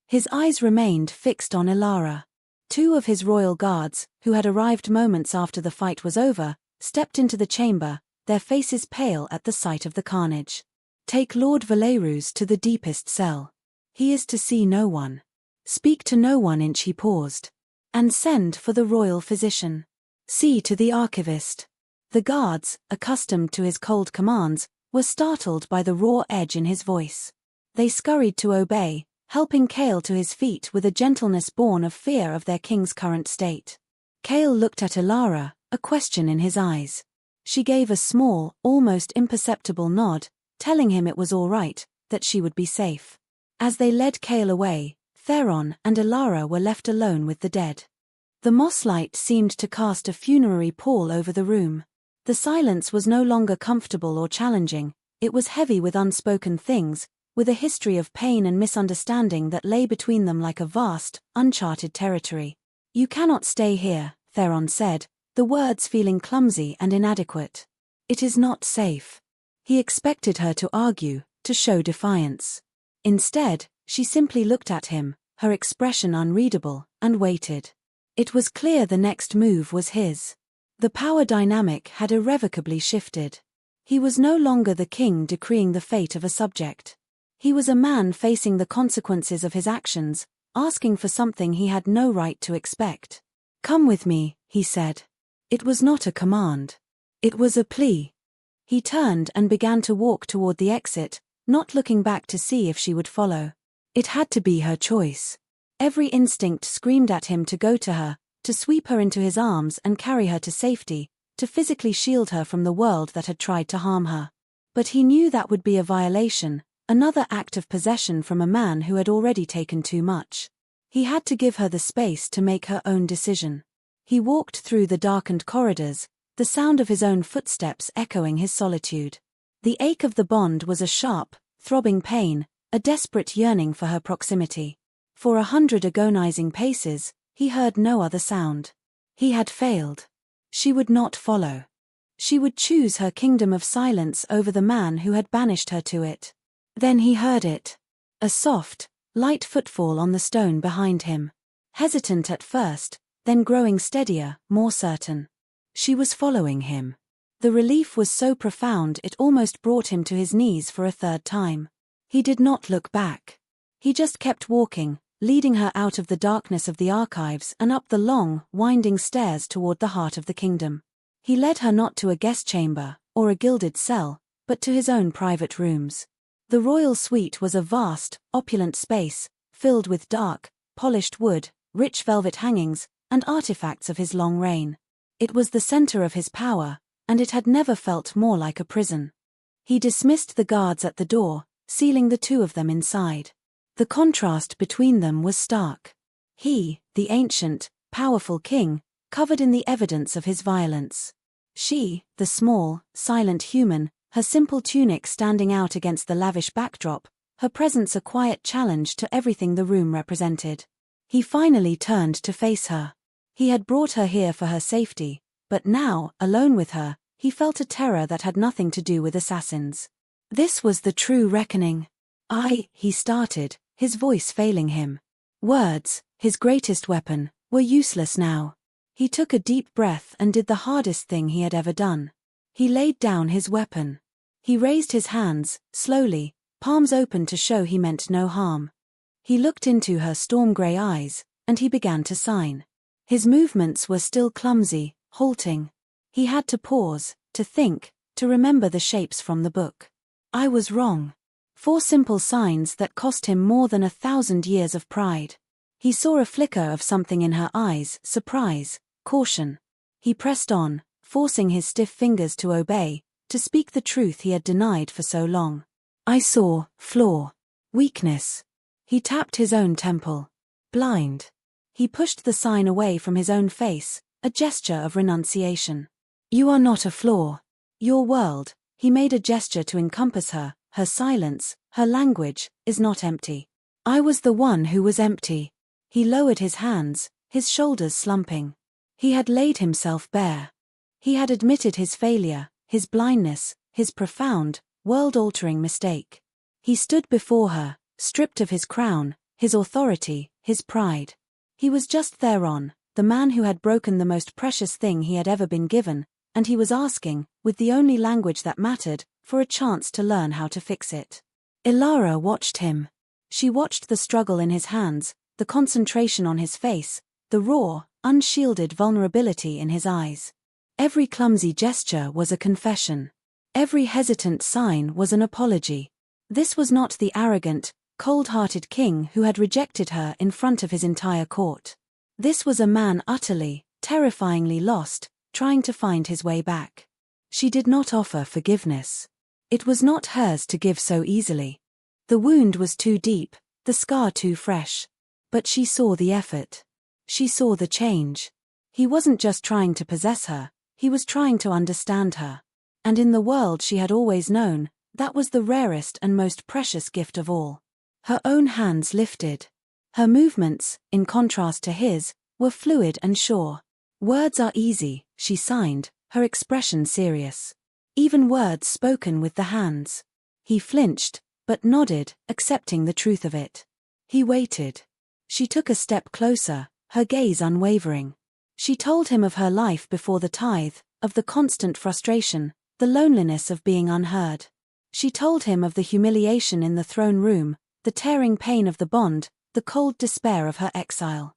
His eyes remained fixed on Ilara. Two of his royal guards, who had arrived moments after the fight was over, stepped into the chamber, their faces pale at the sight of the carnage. "Take Lord Valerus to the deepest cell. He is to see no one. Speak to no one." He paused. "And send for the royal physician. See to the archivist." The guards, accustomed to his cold commands, were startled by the raw edge in his voice. They scurried to obey, helping Cale to his feet with a gentleness born of fear of their king's current state. Cale looked at Ilara, a question in his eyes. She gave a small, almost imperceptible nod, telling him it was all right, that she would be safe. As they led Chaol away, Theron and Elara were left alone with the dead. The moss light seemed to cast a funerary pall over the room. The silence was no longer comfortable or challenging, it was heavy with unspoken things, with a history of pain and misunderstanding that lay between them like a vast, uncharted territory. "You cannot stay here," Theron said, the words feeling clumsy and inadequate. "It is not safe." He expected her to argue, to show defiance. Instead, she simply looked at him, her expression unreadable, and waited. It was clear the next move was his. The power dynamic had irrevocably shifted. He was no longer the king decreeing the fate of a subject. He was a man facing the consequences of his actions, asking for something he had no right to expect. "Come with me," he said. It was not a command. It was a plea. He turned and began to walk toward the exit, not looking back to see if she would follow. It had to be her choice. Every instinct screamed at him to go to her, to sweep her into his arms and carry her to safety, to physically shield her from the world that had tried to harm her. But he knew that would be a violation, another act of possession from a man who had already taken too much. He had to give her the space to make her own decision. He walked through the darkened corridors, the sound of his own footsteps echoing his solitude. The ache of the bond was a sharp, throbbing pain, a desperate yearning for her proximity. For 100 agonizing paces, he heard no other sound. He had failed. She would not follow. She would choose her kingdom of silence over the man who had banished her to it. Then he heard it. A soft, light footfall on the stone behind him. Hesitant at first, then growing steadier, more certain. She was following him. The relief was so profound it almost brought him to his knees for a third time. He did not look back. He just kept walking, leading her out of the darkness of the archives and up the long, winding stairs toward the heart of the kingdom. He led her not to a guest chamber, or a gilded cell, but to his own private rooms. The royal suite was a vast, opulent space, filled with dark, polished wood, rich velvet hangings, and artifacts of his long reign. It was the center of his power, and it had never felt more like a prison. He dismissed the guards at the door, sealing the two of them inside. The contrast between them was stark. He, the ancient, powerful king, covered in the evidence of his violence. She, the small, silent human, her simple tunic standing out against the lavish backdrop, her presence a quiet challenge to everything the room represented. He finally turned to face her. He had brought her here for her safety, but now, alone with her, he felt a terror that had nothing to do with assassins. This was the true reckoning. He started, his voice failing him. Words, his greatest weapon, were useless now. He took a deep breath and did the hardest thing he had ever done. He laid down his weapon. He raised his hands, slowly, palms open to show he meant no harm. He looked into her storm-gray eyes, and he began to sign. His movements were still clumsy, halting. He had to pause, to think, to remember the shapes from the book. I was wrong. 4 simple signs that cost him more than 1,000 years of pride. He saw a flicker of something in her eyes, surprise, caution. He pressed on, forcing his stiff fingers to obey, to speak the truth he had denied for so long. I saw flaw, weakness. He tapped his own temple. Blind. He pushed the sign away from his own face, a gesture of renunciation. You are not a flaw. Your world, he made a gesture to encompass her, her silence, her language, is not empty. I was the one who was empty. He lowered his hands, his shoulders slumping. He had laid himself bare. He had admitted his failure, his blindness, his profound, world-altering mistake. He stood before her, stripped of his crown, his authority, his pride. He was just Theron, the man who had broken the most precious thing he had ever been given, and he was asking, with the only language that mattered, for a chance to learn how to fix it. Elara watched him. She watched the struggle in his hands, the concentration on his face, the raw, unshielded vulnerability in his eyes. Every clumsy gesture was a confession. Every hesitant sign was an apology. This was not the arrogant, cold-hearted king who had rejected her in front of his entire court. This was a man utterly, terrifyingly lost, trying to find his way back. She did not offer forgiveness. It was not hers to give so easily. The wound was too deep, the scar too fresh. But she saw the effort. She saw the change. He wasn't just trying to possess her, he was trying to understand her. And in the world she had always known, that was the rarest and most precious gift of all. Her own hands lifted. Her movements, in contrast to his, were fluid and sure. Words are easy, she signed, her expression serious. Even words spoken with the hands. He flinched, but nodded, accepting the truth of it. He waited. She took a step closer, her gaze unwavering. She told him of her life before the tithe, of the constant frustration, the loneliness of being unheard. She told him of the humiliation in the throne room, the tearing pain of the bond, the cold despair of her exile.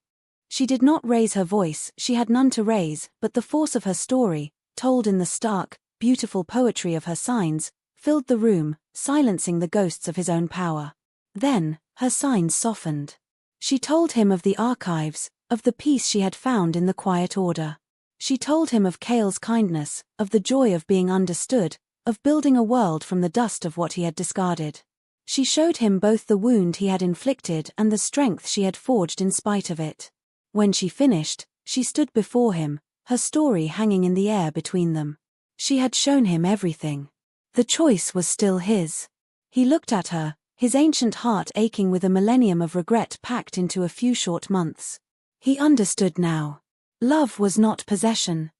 She did not raise her voice, she had none to raise, but the force of her story, told in the stark, beautiful poetry of her signs, filled the room, silencing the ghosts of his own power. Then, her signs softened. She told him of the archives, of the peace she had found in the quiet order. She told him of Kale's kindness, of the joy of being understood, of building a world from the dust of what he had discarded. She showed him both the wound he had inflicted and the strength she had forged in spite of it. When she finished, she stood before him, her story hanging in the air between them. She had shown him everything. The choice was still his. He looked at her, his ancient heart aching with a millennium of regret packed into a few short months. He understood now. Love was not possession.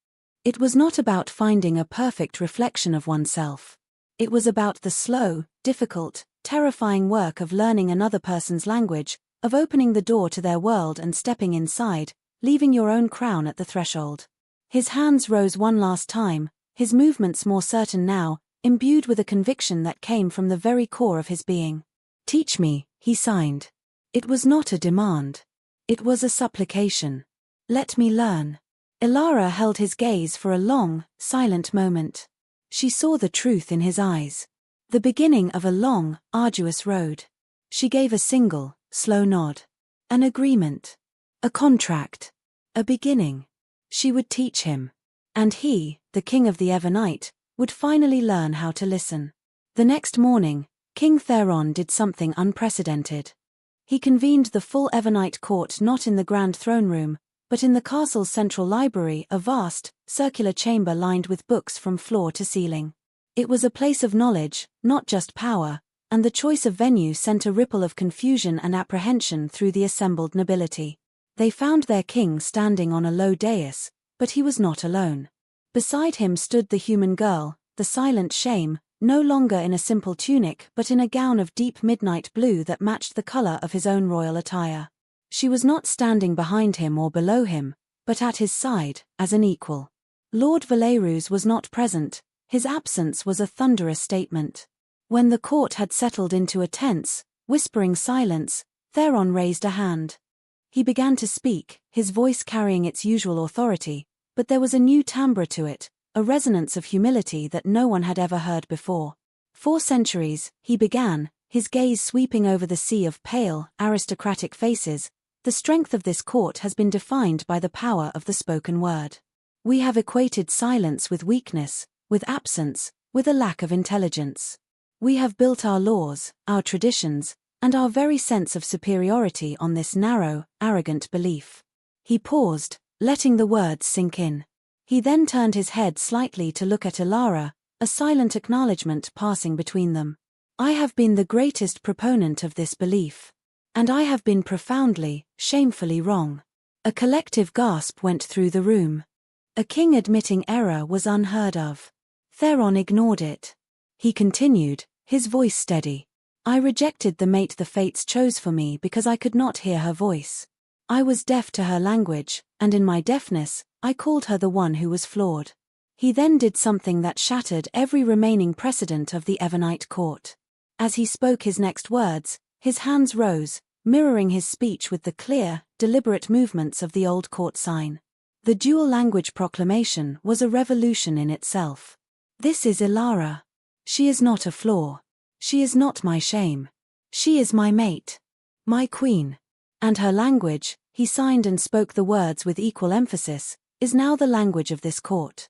It was not about finding a perfect reflection of oneself. It was about the slow, difficult, terrifying work of learning another person's language, of opening the door to their world and stepping inside, leaving your own crown at the threshold. His hands rose one last time, his movements more certain now, imbued with a conviction that came from the very core of his being. "Teach me," he signed. It was not a demand. It was a supplication. "Let me learn." Ilara held his gaze for a long, silent moment. She saw the truth in his eyes. The beginning of a long, arduous road. She gave a single, slow nod. An agreement. A contract. A beginning. She would teach him. And he, the king of the Evernite, would finally learn how to listen. The next morning, King Theron did something unprecedented. He convened the full Evernite court not in the grand throne room, but in the castle's central library, a vast, circular chamber lined with books from floor to ceiling. It was a place of knowledge, not just power, and the choice of venue sent a ripple of confusion and apprehension through the assembled nobility. They found their king standing on a low dais, but he was not alone. Beside him stood the human girl, the silent shame, no longer in a simple tunic but in a gown of deep midnight blue that matched the color of his own royal attire. She was not standing behind him or below him, but at his side, as an equal. Lord Valerus was not present, his absence was a thunderous statement. When the court had settled into a tense, whispering silence, Theron raised a hand. He began to speak, his voice carrying its usual authority, but there was a new timbre to it, a resonance of humility that no one had ever heard before. "For centuries," he began, his gaze sweeping over the sea of pale, aristocratic faces, "the strength of this court has been defined by the power of the spoken word. We have equated silence with weakness, with absence, with a lack of intelligence. We have built our laws, our traditions, and our very sense of superiority on this narrow, arrogant belief." He paused, letting the words sink in. He then turned his head slightly to look at Ilara, a silent acknowledgement passing between them. "I have been the greatest proponent of this belief. And I have been profoundly, shamefully wrong." A collective gasp went through the room. A king admitting error was unheard of. Theron ignored it. He continued, his voice steady. "I rejected the mate the fates chose for me because I could not hear her voice. I was deaf to her language, and in my deafness, I called her the one who was flawed." He then did something that shattered every remaining precedent of the Evernite court. As he spoke his next words, his hands rose, mirroring his speech with the clear, deliberate movements of the old court sign. The dual-language proclamation was a revolution in itself. "This is Ilara. She is not a flaw. She is not my shame. She is my mate. My queen. And her language," he signed and spoke the words with equal emphasis, "is now the language of this court."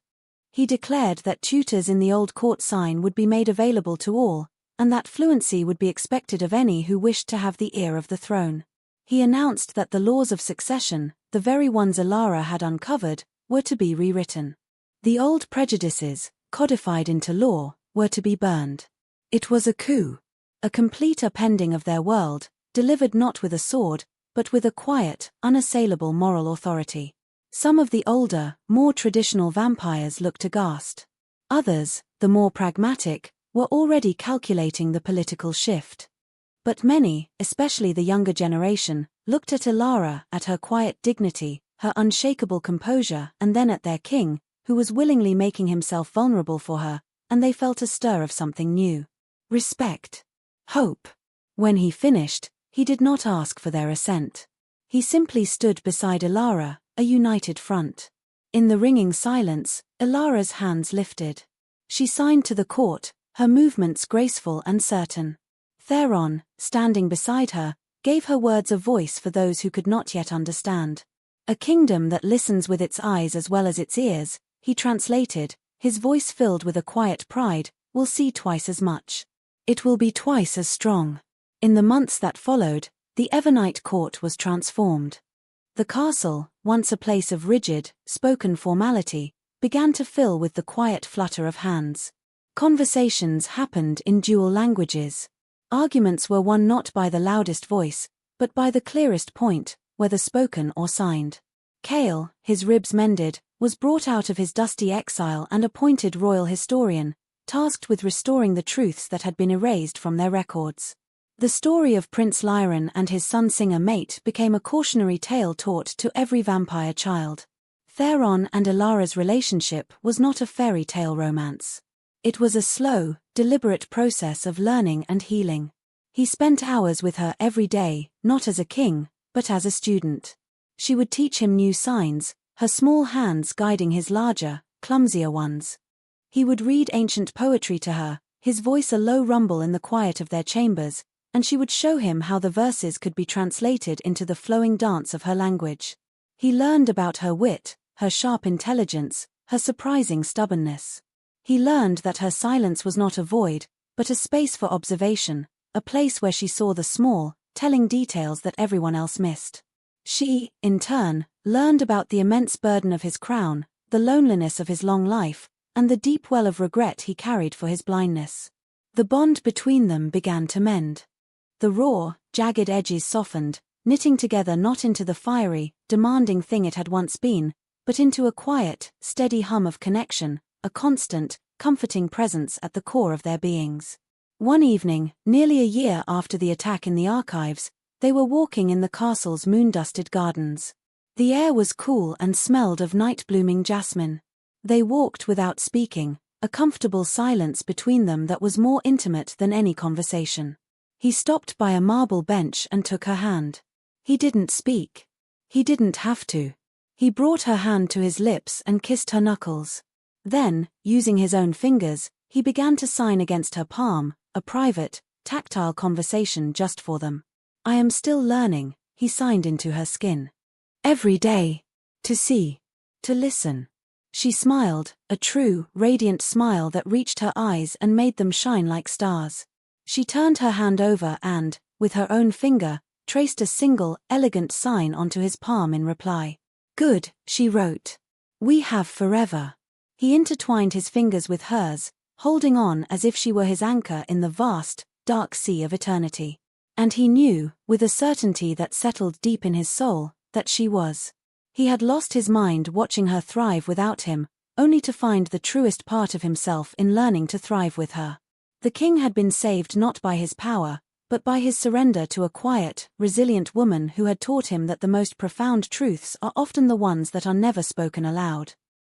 He declared that tutors in the old court sign would be made available to all, and that fluency would be expected of any who wished to have the ear of the throne. He announced that the laws of succession, the very ones Alara had uncovered, were to be rewritten. The old prejudices, codified into law, were to be burned. It was a coup, a complete upending of their world, delivered not with a sword, but with a quiet, unassailable moral authority. Some of the older, more traditional vampires looked aghast. Others, the more pragmatic, were already calculating the political shift. But many, especially the younger generation, looked at Alara, at her quiet dignity, her unshakable composure, and then at their king, who was willingly making himself vulnerable for her, and they felt a stir of something new. Respect. Hope. When he finished, he did not ask for their assent. He simply stood beside Alara, a united front. In the ringing silence, Alara's hands lifted. She signed to the court, her movements graceful and certain. Theron, standing beside her, gave her words a voice for those who could not yet understand. A kingdom that listens with its eyes as well as its ears, he translated, his voice filled with a quiet pride, will see twice as much. It will be twice as strong. In the months that followed, the Evernite court was transformed. The castle, once a place of rigid, spoken formality, began to fill with the quiet flutter of hands. Conversations happened in dual languages. Arguments were won not by the loudest voice, but by the clearest point, whether spoken or signed. Cale, his ribs mended, was brought out of his dusty exile and appointed royal historian, tasked with restoring the truths that had been erased from their records. The story of Prince Lyran and his sun-singer mate became a cautionary tale taught to every vampire child. Theron and Alara's relationship was not a fairy tale romance. It was a slow, deliberate process of learning and healing. He spent hours with her every day, not as a king, but as a student. She would teach him new signs, her small hands guiding his larger, clumsier ones. He would read ancient poetry to her, his voice a low rumble in the quiet of their chambers, and she would show him how the verses could be translated into the flowing dance of her language. He learned about her wit, her sharp intelligence, her surprising stubbornness. He learned that her silence was not a void, but a space for observation, a place where she saw the small, telling details that everyone else missed. She, in turn, learned about the immense burden of his crown, the loneliness of his long life, and the deep well of regret he carried for his blindness. The bond between them began to mend. The raw, jagged edges softened, knitting together not into the fiery, demanding thing it had once been, but into a quiet, steady hum of connection, a constant, comforting presence at the core of their beings. One evening, nearly a year after the attack in the archives, they were walking in the castle's moon-dusted gardens. The air was cool and smelled of night-blooming jasmine. They walked without speaking, a comfortable silence between them that was more intimate than any conversation. He stopped by a marble bench and took her hand. He didn't speak. He didn't have to. He brought her hand to his lips and kissed her knuckles. Then, using his own fingers, he began to sign against her palm, a private, tactile conversation just for them. "I am still learning," he signed into her skin. "Every day. To see. To listen." She smiled, a true, radiant smile that reached her eyes and made them shine like stars. She turned her hand over and, with her own finger, traced a single, elegant sign onto his palm in reply. "Good," she wrote. "We have forever." He intertwined his fingers with hers, holding on as if she were his anchor in the vast, dark sea of eternity. And he knew, with a certainty that settled deep in his soul, that she was. He had lost his mind watching her thrive without him, only to find the truest part of himself in learning to thrive with her. The king had been saved not by his power, but by his surrender to a quiet, resilient woman who had taught him that the most profound truths are often the ones that are never spoken aloud.